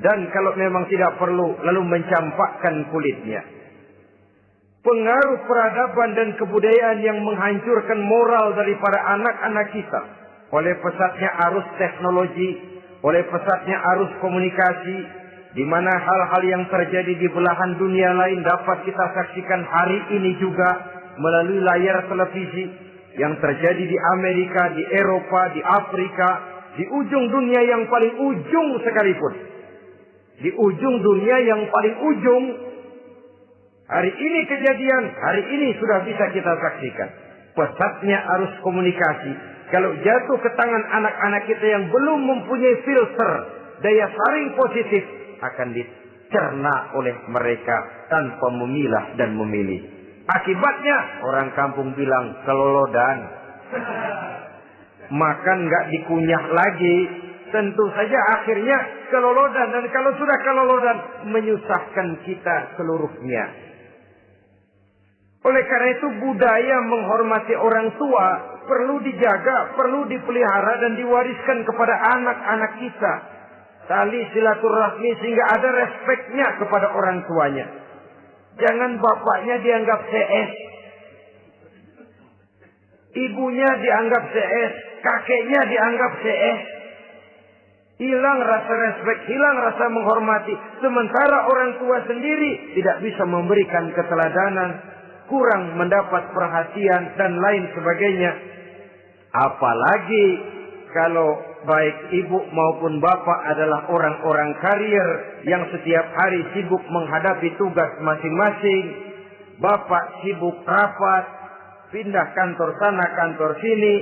Dan kalau memang tidak perlu, lalu mencampakkan kulitnya. Pengaruh peradaban dan kebudayaan yang menghancurkan moral daripada anak-anak kita. Oleh pesatnya arus teknologi. Oleh pesatnya arus komunikasi. Di mana hal-hal yang terjadi di belahan dunia lain dapat kita saksikan hari ini juga melalui layar televisi. Yang terjadi di Amerika, di Eropa, di Afrika, di ujung dunia yang paling ujung sekalipun. Di ujung dunia yang paling ujung. Hari ini kejadian, hari ini sudah bisa kita saksikan. Pesatnya arus komunikasi. Kalau jatuh ke tangan anak-anak kita yang belum mempunyai filter, daya saring positif, akan dicerna oleh mereka tanpa memilah dan memilih. Akibatnya orang kampung bilang kelolodan. Makan nggak dikunyah lagi. Tentu saja akhirnya kelolodan. Dan kalau sudah kelolodan, menyusahkan kita seluruhnya. Oleh karena itu budaya menghormati orang tua perlu dijaga, perlu dipelihara dan diwariskan kepada anak-anak kita. Tali silaturahmi sehingga ada respeknya kepada orang tuanya. Jangan bapaknya dianggap CS. Ibunya dianggap CS. Kakeknya dianggap CS. Hilang rasa respek, hilang rasa menghormati. Sementara orang tua sendiri tidak bisa memberikan keteladanan, kurang mendapat perhatian dan lain sebagainya. Apalagi kalau baik ibu maupun bapak adalah orang-orang karier yang setiap hari sibuk menghadapi tugas masing-masing. Bapak sibuk rapat, pindah kantor sana kantor sini,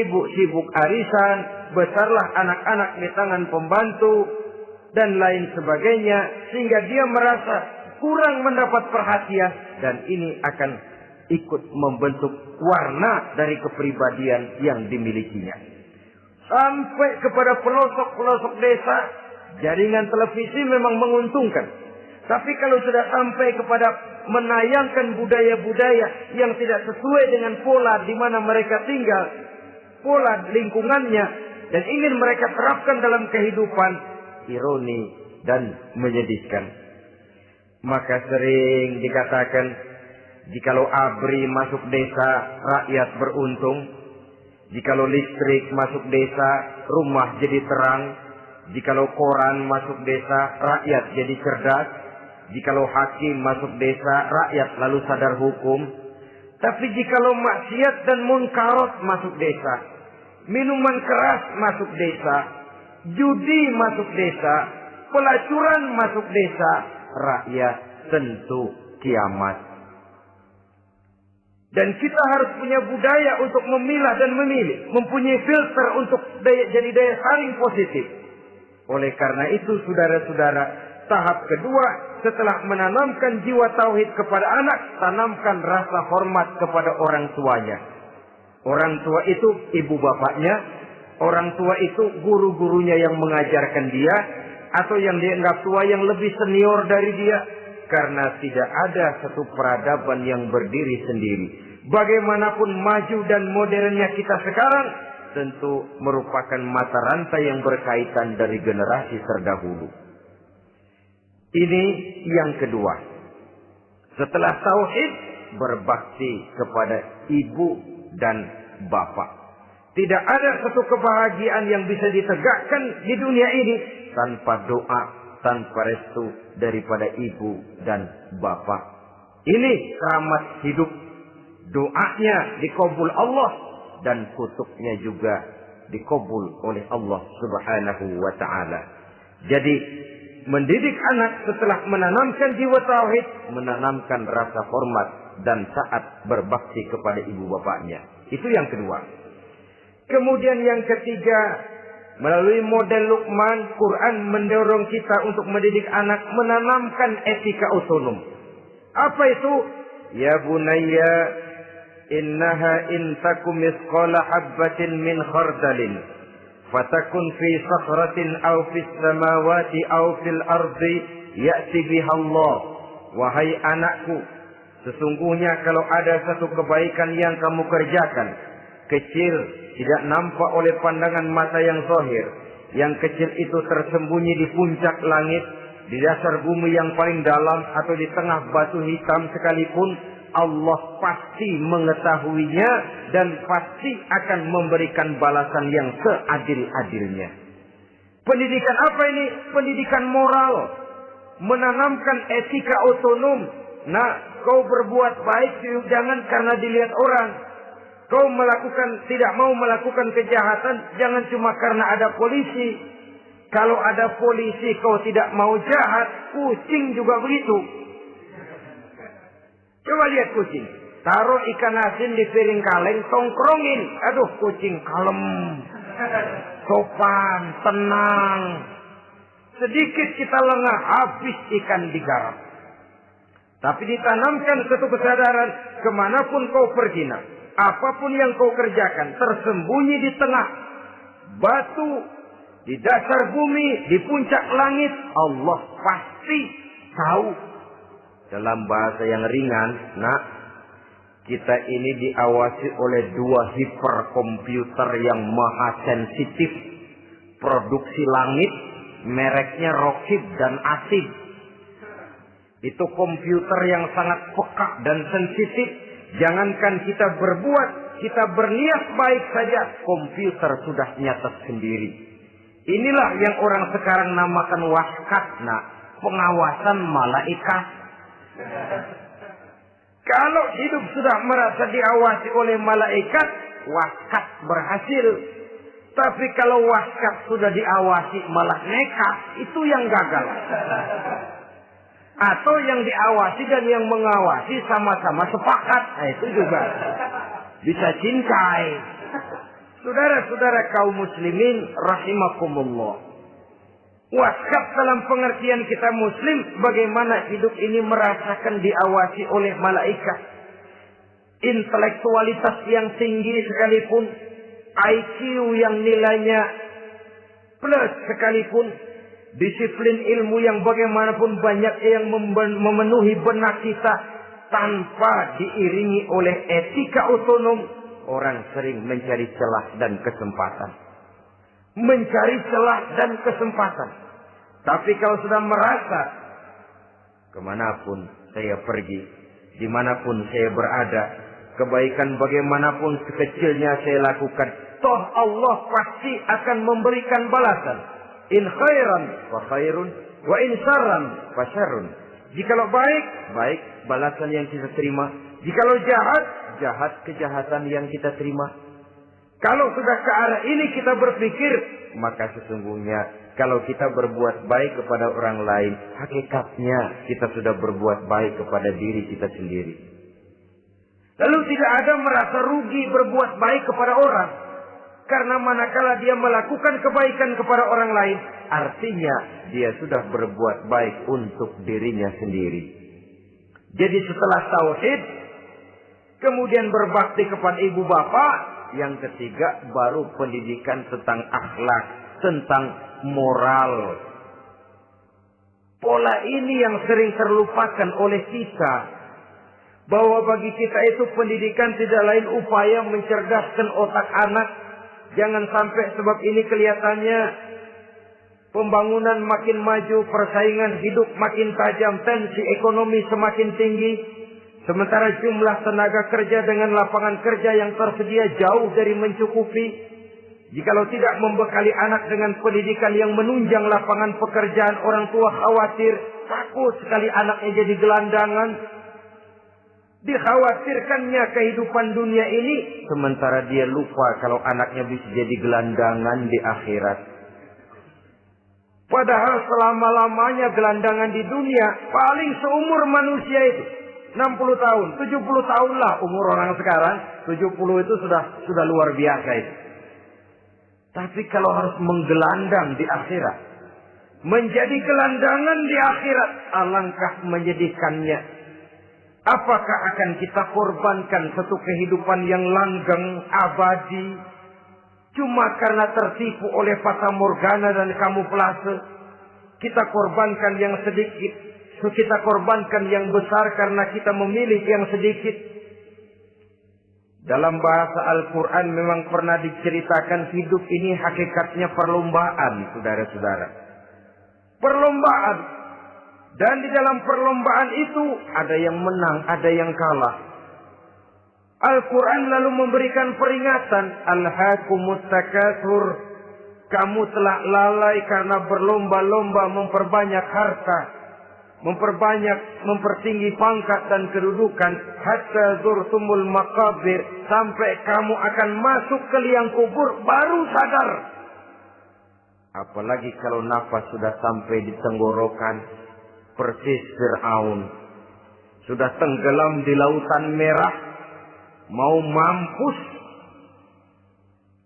ibu sibuk arisan, besarlah anak-anak di tangan pembantu dan lain sebagainya, sehingga dia merasa kurang mendapat perhatian, dan ini akan ikut membentuk warna dari kepribadian yang dimilikinya. Sampai kepada pelosok-pelosok desa, jaringan televisi memang menguntungkan. Tapi kalau sudah sampai kepada menayangkan budaya-budaya yang tidak sesuai dengan pola di mana mereka tinggal, pola lingkungannya, dan ingin mereka terapkan dalam kehidupan, ironi dan menyedihkan. Maka sering dikatakan, jikalau ABRI masuk desa, rakyat beruntung. Jikalau listrik masuk desa, rumah jadi terang. Jikalau koran masuk desa, rakyat jadi cerdas. Jikalau hakim masuk desa, rakyat lalu sadar hukum. Tapi jikalau maksiat dan munkarat masuk desa, minuman keras masuk desa, judi masuk desa, pelacuran masuk desa, rakyat tentu kiamat. Dan kita harus punya budaya untuk memilah dan memilih. Mempunyai filter untuk jadi daya saring positif. Oleh karena itu saudara-saudara, tahap kedua setelah menanamkan jiwa tauhid kepada anak, tanamkan rasa hormat kepada orang tuanya. Orang tua itu ibu bapaknya. Orang tua itu guru-gurunya yang mengajarkan dia. Atau yang dianggap tua yang lebih senior dari dia. Karena tidak ada satu peradaban yang berdiri sendiri. Bagaimanapun maju dan modernnya kita sekarang, tentu merupakan mata rantai yang berkaitan dari generasi terdahulu. Ini yang kedua. Setelah tauhid, berbakti kepada ibu dan bapak. Tidak ada satu kebahagiaan yang bisa ditegakkan di dunia ini tanpa doa, tanpa restu daripada ibu dan bapak. Ini keramat hidup. Doanya dikabul Allah dan kutuknya juga dikabul oleh Allah Subhanahu wa ta'ala. Jadi mendidik anak setelah menanamkan jiwa tauhid, menanamkan rasa hormat dan taat berbakti kepada ibu bapaknya. Itu yang kedua. Kemudian yang ketiga, melalui model Luqman, Quran mendorong kita untuk mendidik anak menanamkan etika otonom. Apa itu? Ya bunayya, innaha in takum misqala habbatin min khardalin fatakun fi sakhratin aw fis samawati aw fil ardi ya'ti biha Allah. Wahai anakku, sesungguhnya kalau ada satu kebaikan yang kamu kerjakan, kecil, tidak nampak oleh pandangan mata yang zahir, yang kecil itu tersembunyi di puncak langit, di dasar bumi yang paling dalam, atau di tengah batu hitam sekalipun, Allah pasti mengetahuinya dan pasti akan memberikan balasan yang seadil-adilnya. Pendidikan apa ini? Pendidikan moral. Menanamkan etika otonom. Nah, kau berbuat baik jangan karena dilihat orang. Kau tidak mau melakukan kejahatan jangan cuma karena ada polisi. Kalau ada polisi kau tidak mau jahat, kucing juga begitu. Coba lihat kucing. Taruh ikan asin di piring kaleng, tongkrongin. Aduh, kucing kalem, sopan, tenang. Sedikit kita lengah, habis ikan digarap. Tapi ditanamkan satu kesadaran, kemanapun kau pergi, apapun yang kau kerjakan, tersembunyi di tengah batu, di dasar bumi, di puncak langit, Allah pasti tahu. Dalam bahasa yang ringan, Kita ini diawasi oleh 2 hiperkomputer yang maha sensitif. Produksi langit, mereknya Rockheed dan Asid. Itu komputer yang sangat peka dan sensitif. Jangankan kita berbuat, kita berniat baik saja, komputer sudah nyatet sendiri. Inilah yang orang sekarang namakan waskatna, pengawasan malaikat. Kalau hidup sudah merasa diawasi oleh malaikat, waskat berhasil. Tapi kalau waskat sudah diawasi malah nekat, itu yang gagal. Atau yang diawasi dan yang mengawasi sama-sama sepakat, nah, itu juga bisa cincai. Saudara-saudara kaum muslimin rahimakumullah. Waskat dalam pengertian kita muslim, bagaimana hidup ini merasakan diawasi oleh malaikat. Intelektualitas yang tinggi sekalipun, IQ yang nilainya plus sekalipun, disiplin ilmu yang bagaimanapun banyak yang memenuhi benak kita, tanpa diiringi oleh etika otonom, orang sering mencari celah dan kesempatan. Mencari celah dan kesempatan. Tapi kalau sudah merasa, kemanapun saya pergi, dimanapun saya berada, kebaikan bagaimanapun sekecilnya saya lakukan, toh Allah pasti akan memberikan balasan. In khairan fa khairun, wa in syarran fa syarrun. Jikalau baik, baik balasan yang kita terima. Jikalau jahat, jahat kejahatan yang kita terima. Kalau sudah ke arah ini kita berpikir, maka sesungguhnya kalau kita berbuat baik kepada orang lain, hakikatnya kita sudah berbuat baik kepada diri kita sendiri. Lalu tidak ada merasa rugi berbuat baik kepada orang. Karena manakala dia melakukan kebaikan kepada orang lain, artinya dia sudah berbuat baik untuk dirinya sendiri. Jadi setelah tauhid, kemudian berbakti kepada ibu bapak, yang ketiga baru pendidikan tentang akhlak, tentang moral. Pola ini yang sering terlupakan oleh kita. Bahwa bagi kita itu pendidikan tidak lain upaya mencerdaskan otak anak. Jangan sampai sebab ini kelihatannya pembangunan makin maju, persaingan hidup makin tajam, tensi ekonomi semakin tinggi. Sementara jumlah tenaga kerja dengan lapangan kerja yang tersedia jauh dari mencukupi. Jikalau tidak membekali anak dengan pendidikan yang menunjang lapangan pekerjaan, orang tua khawatir, takut sekali anaknya jadi gelandangan. Dikhawatirkannya kehidupan dunia ini, sementara dia lupa kalau anaknya bisa jadi gelandangan di akhirat. Padahal selama-lamanya gelandangan di dunia, paling seumur manusia itu 60 tahun, 70 tahun lah umur orang sekarang. 70 itu sudah luar biasa itu. Tapi kalau harus menggelandang di akhirat, menjadi gelandangan di akhirat, alangkah menyedihkannya. Apakah akan kita korbankan satu kehidupan yang langgeng, abadi, cuma karena tertipu oleh fata morgana dan kamuflase? Kita korbankan yang sedikit, kita korbankan yang besar karena kita memilih yang sedikit. Dalam bahasa Al-Quran memang pernah diceritakan hidup ini hakikatnya perlombaan, saudara-saudara. Perlombaan. Dan di dalam perlombaan itu ada yang menang, ada yang kalah. Al-Quran lalu memberikan peringatan. Alhaakumut takatsur. Kamu telah lalai karena berlomba-lomba memperbanyak harta. Mempertinggi pangkat dan kedudukan. Hatta zurtumul maqabir. Sampai kamu akan masuk ke liang kubur baru sadar. Apalagi kalau nafas sudah sampai di tenggorokan. Persis Fir'aun. Sudah tenggelam di lautan merah. Mau mampus.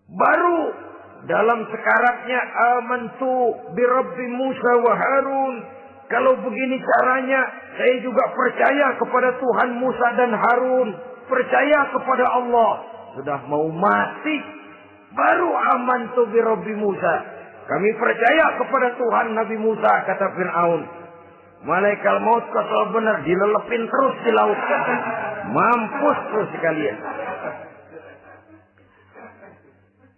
Baru dalam sekaratnya amantu bi Rabbi Musa wa Harun. Kalau begini caranya, saya juga percaya kepada Tuhan Musa dan Harun. Percaya kepada Allah. Sudah mau mati. Baru amantu bi Rabbi Musa. Kami percaya kepada Tuhan Nabi Musa, kata Fir'aun. Malaikat maut kesal benar, dilelepin terus di laut. Mampus terus sekalian.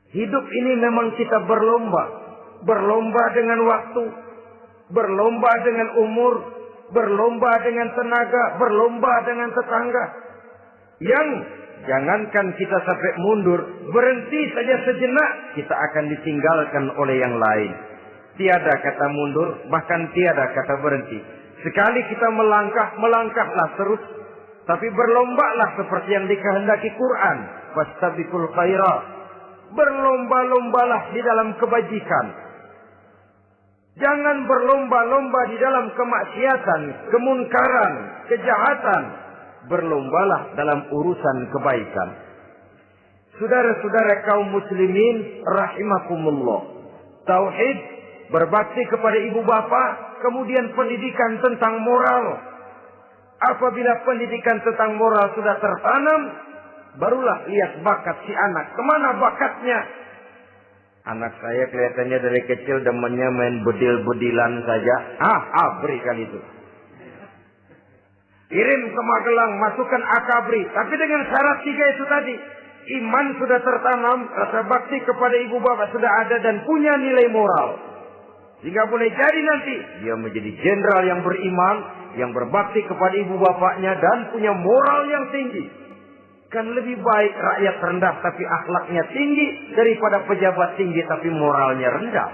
Hidup ini memang kita berlomba. Berlomba dengan waktu. Berlomba dengan umur. Berlomba dengan tenaga. Berlomba dengan tetangga. Yang jangankan kita sampai mundur. Berhenti saja sejenak. Kita akan ditinggalkan oleh yang lain. Tiada kata mundur. Bahkan tiada kata berhenti. Sekali kita melangkah, melangkahlah terus. Tapi berlombalah seperti yang dikehendaki Quran. Fastabiqul khairat. Berlomba-lombalah di dalam kebajikan. Jangan berlomba-lomba di dalam kemaksiatan, kemunkaran, kejahatan. Berlombalah dalam urusan kebaikan. Saudara-saudara kaum muslimin rahimakumullah. Tauhid, berbakti kepada ibu bapa, kemudian pendidikan tentang moral. Apabila pendidikan tentang moral sudah tertanam, barulah lihat bakat si anak. Kemana bakatnya? Anak saya kelihatannya dari kecil demennya main bedil-bedilan saja. Berikan itu. Kirim ke Magelang, masukkan akabri. Tapi dengan syarat 3 itu tadi. Iman sudah tertanam, rasa bakti kepada ibu bapak sudah ada dan punya nilai moral. Sehingga boleh jadi nanti dia menjadi jenderal yang beriman, yang berbakti kepada ibu bapaknya dan punya moral yang tinggi. Kan lebih baik rakyat rendah tapi akhlaknya tinggi daripada pejabat tinggi tapi moralnya rendah.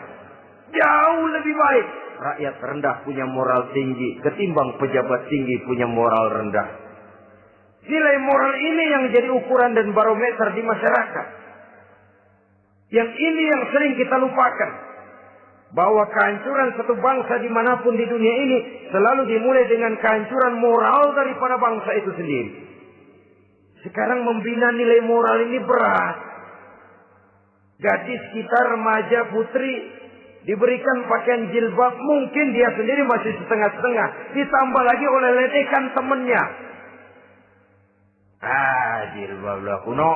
Jauh lebih baik rakyat rendah punya moral tinggi ketimbang pejabat tinggi punya moral rendah. Nilai moral ini yang jadi ukuran dan barometer di masyarakat. Yang ini yang sering kita lupakan. Bahwa kehancuran satu bangsa dimanapun di dunia ini selalu dimulai dengan kehancuran moral daripada bangsa itu sendiri. Sekarang membina nilai moral ini berat. Gadis kita, remaja, putri diberikan pakaian jilbab, mungkin dia sendiri masih setengah-setengah. Ditambah lagi oleh ledekan temennya. Jilbab lah kuno.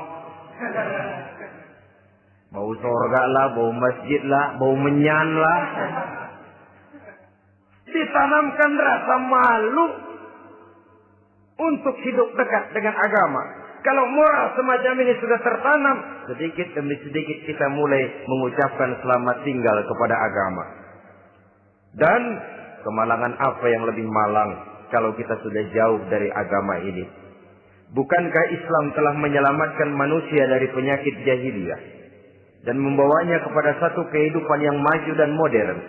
Bau surga lah, bau masjid lah, bau menyan lah. Ditanamkan rasa malu untuk hidup dekat dengan agama. Kalau moral semacam ini sudah tertanam, sedikit demi sedikit kita mulai mengucapkan selamat tinggal kepada agama. Dan kemalangan apa yang lebih malang kalau kita sudah jauh dari agama ini? Bukankah Islam telah menyelamatkan manusia dari penyakit jahiliyah dan membawanya kepada satu kehidupan yang maju dan modern?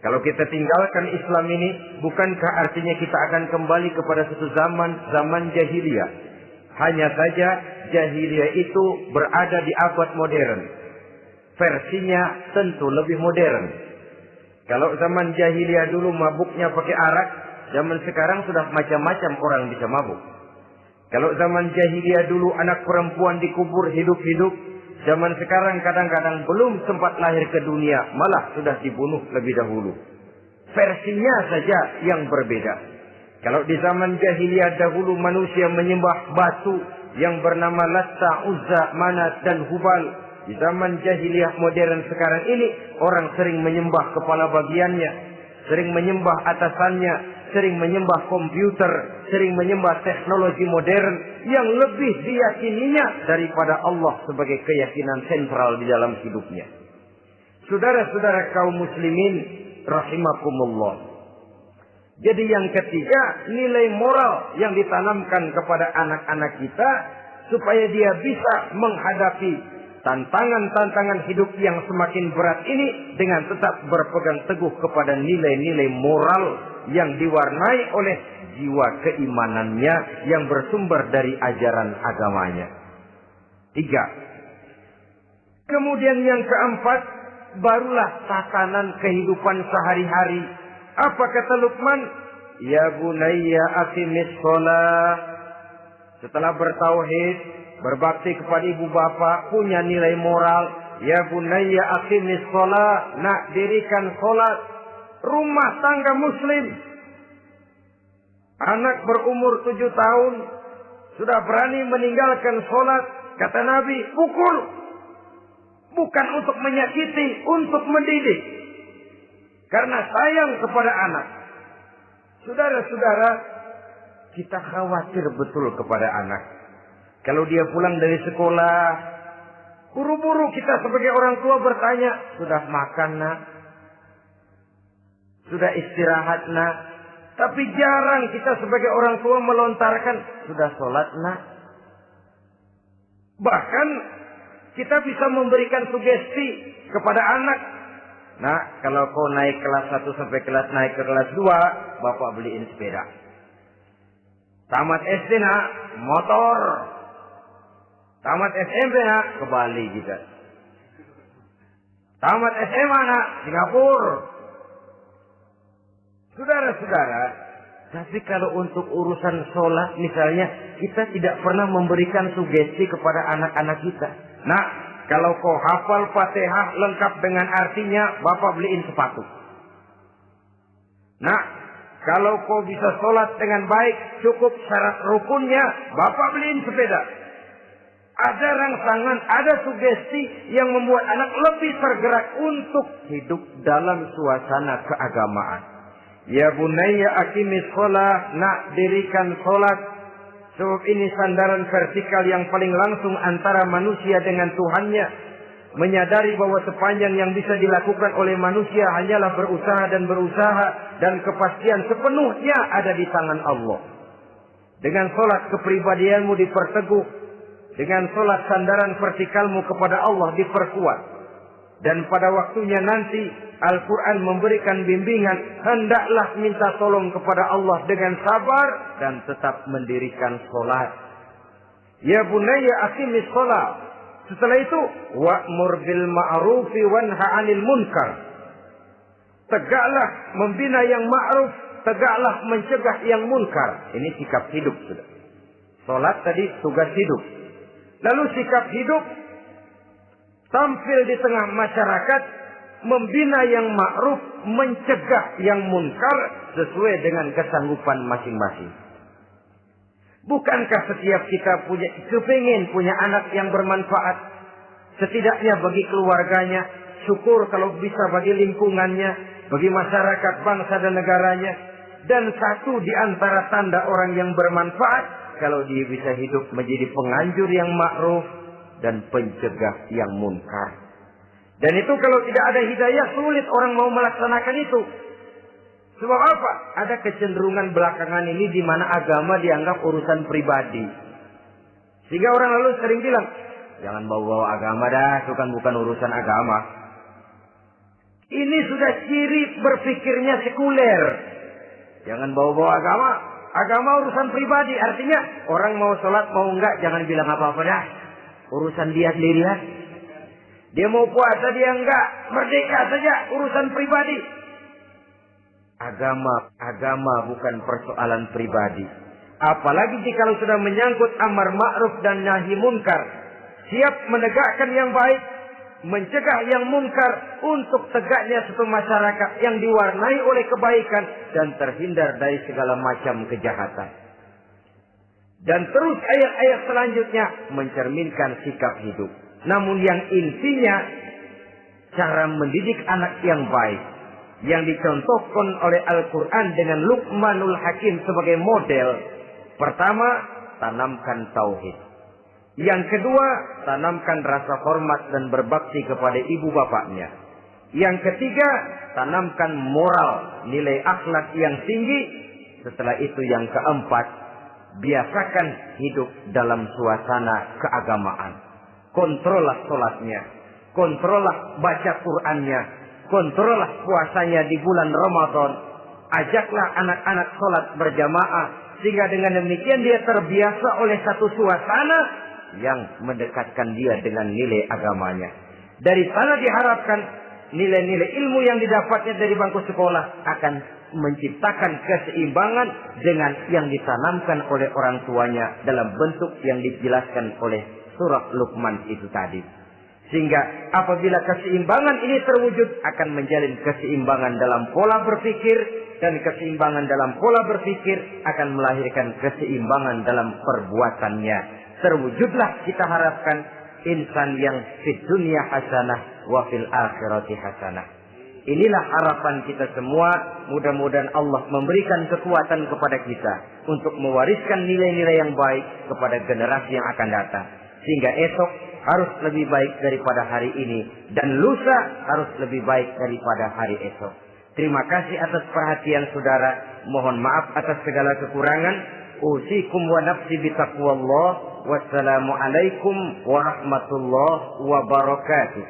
Kalau kita tinggalkan Islam ini, bukankah artinya kita akan kembali kepada satu zaman jahiliyah? Hanya saja jahiliyah itu berada di abad modern. Versinya tentu lebih modern. Kalau zaman jahiliyah dulu mabuknya pakai arak, zaman sekarang sudah macam-macam orang bisa mabuk. Kalau zaman jahiliyah dulu anak perempuan dikubur hidup-hidup, zaman sekarang kadang-kadang belum sempat lahir ke dunia, malah sudah dibunuh lebih dahulu. Versinya saja yang berbeda. Kalau di zaman jahiliyah dahulu manusia menyembah batu yang bernama Latta, Uzza, Manat dan Hubal. Di zaman jahiliyah modern sekarang ini orang sering menyembah kepala bagiannya, sering menyembah atasannya, sering menyembah komputer, sering menyembah teknologi modern yang lebih diyakininya daripada Allah sebagai keyakinan sentral di dalam hidupnya. Saudara-saudara kaum muslimin rahimakumullah. Jadi yang ketiga, nilai moral yang ditanamkan kepada anak-anak kita supaya dia bisa menghadapi tantangan-tantangan hidup yang semakin berat ini dengan tetap berpegang teguh kepada nilai-nilai moral yang diwarnai oleh jiwa keimanannya yang bersumber dari ajaran agamanya. 3. Kemudian yang keempat, barulah tatanan kehidupan sehari-hari. Apa kata Luqman? Ya bunayya aqimis shalah. Setelah bertauhid, berbakti kepada ibu bapa, punya nilai moral. Ya bunayya aqimis shalah. Nak, dirikan salat. Rumah tangga muslim. Anak berumur 7 tahun sudah berani meninggalkan salat. Kata Nabi, pukul. Bukan untuk menyakiti, untuk mendidik. Karena sayang kepada anak. Saudara-saudara, kita khawatir betul kepada anak. Kalau dia pulang dari sekolah, buru-buru kita sebagai orang tua bertanya, sudah makan nak? Sudah istirahat nak? Tapi jarang kita sebagai orang tua melontarkan, sudah sholat nak? Bahkan kita bisa memberikan sugesti kepada anak. Nah, kalau kau naik kelas 1 sampai naik ke kelas 2, bapak beliin sepeda. Tamat SD nak, motor. Tamat SMP nak, ke Bali juga. Tamat SMA nak, Singapura. Saudara-saudara, tapi kalau untuk urusan sholat misalnya, kita tidak pernah memberikan sugesti kepada anak-anak kita. Nah, kalau kau hafal Fatihah lengkap dengan artinya, bapak beliin sepatu. Nah, kalau kau bisa sholat dengan baik, cukup syarat rukunnya, bapak beliin sepeda. Ada rangsangan, ada sugesti yang membuat anak lebih tergerak untuk hidup dalam suasana keagamaan. Ya bunayya aqimis shalah, nak dirikan sholat. Sebab ini sandaran vertikal yang paling langsung antara manusia dengan Tuhannya. Menyadari bahwa sepanjang yang bisa dilakukan oleh manusia hanyalah berusaha dan berusaha. Dan kepastian sepenuhnya ada di tangan Allah. Dengan sholat kepribadianmu diperteguh. Dengan sholat sandaran vertikalmu kepada Allah diperkuat. Dan pada waktunya nanti Al-Quran memberikan bimbingan. Hendaklah minta tolong kepada Allah dengan sabar. Dan tetap mendirikan sholat. Ya bunayya aqimis sholat. Setelah itu, wa'mur bil ma'rufi wanha 'anil munkar. Tegaklah membina yang ma'ruf, tegaklah mencegah yang munkar. Ini sikap hidup sudah. Salat tadi tugas hidup. Lalu sikap hidup tampil di tengah masyarakat, membina yang ma'ruf, mencegah yang munkar sesuai dengan kesanggupan masing-masing. Bukankah setiap kita kepingin punya anak yang bermanfaat? Setidaknya bagi keluarganya, syukur kalau bisa bagi lingkungannya, bagi masyarakat, bangsa dan negaranya. Dan satu di antara tanda orang yang bermanfaat, kalau dia bisa hidup menjadi penganjur yang ma'ruf dan pencegah yang munkar. Dan itu kalau tidak ada hidayah, sulit orang mau melaksanakan itu. Sebab apa? Ada kecenderungan belakangan ini di mana agama dianggap urusan pribadi. Sehingga orang lalu sering bilang, jangan bawa-bawa agama dah, itu kan bukan urusan agama. Ini sudah ciri berpikirnya sekuler. Jangan bawa-bawa agama. Agama urusan pribadi. Artinya orang mau sholat mau enggak, jangan bilang apa-apa dah. Urusan dia sendiri lah. Dia mau puasa dia enggak, merdeka saja, urusan pribadi. Agama bukan persoalan pribadi. Apalagi jika sudah menyangkut amar ma'ruf dan nahi munkar. Siap menegakkan yang baik, mencegah yang munkar untuk tegaknya suatu masyarakat yang diwarnai oleh kebaikan dan terhindar dari segala macam kejahatan. Dan terus ayat-ayat selanjutnya mencerminkan sikap hidup. Namun yang intinya cara mendidik anak yang baik yang dicontohkan oleh Al-Quran dengan Luqmanul Hakim sebagai model. Pertama, tanamkan tauhid. Yang kedua, tanamkan rasa hormat dan berbakti kepada ibu bapaknya. Yang ketiga, tanamkan moral, nilai akhlak yang tinggi. Setelah itu yang keempat, biasakan hidup dalam suasana keagamaan. Kontrollah sholatnya, kontrollah baca Qur'annya, kontrollah puasanya di bulan Ramadan. Ajaklah anak-anak sholat berjamaah. Sehingga dengan demikian dia terbiasa oleh satu suasana yang mendekatkan dia dengan nilai agamanya. Dari sana diharapkan nilai-nilai ilmu yang didapatnya dari bangku sekolah akan menciptakan keseimbangan dengan yang ditanamkan oleh orang tuanya dalam bentuk yang dijelaskan oleh surah Luqman itu tadi. Sehingga apabila keseimbangan ini terwujud akan menjalin keseimbangan dalam pola berpikir. Dan keseimbangan dalam pola berpikir akan melahirkan keseimbangan dalam perbuatannya. Terwujudlah kita harapkan insan yang fid dunya hasanah wa fil akhirati hasanah. Inilah harapan kita semua. Mudah-mudahan Allah memberikan kekuatan kepada kita untuk mewariskan nilai-nilai yang baik kepada generasi yang akan datang. Sehingga esok harus lebih baik daripada hari ini. Dan lusa harus lebih baik daripada hari esok. Terima kasih atas perhatian saudara. Mohon maaf atas segala kekurangan. Usikum wa nafsi bitaqwallah. Wassalamualaikum warahmatullahi wabarakatuh.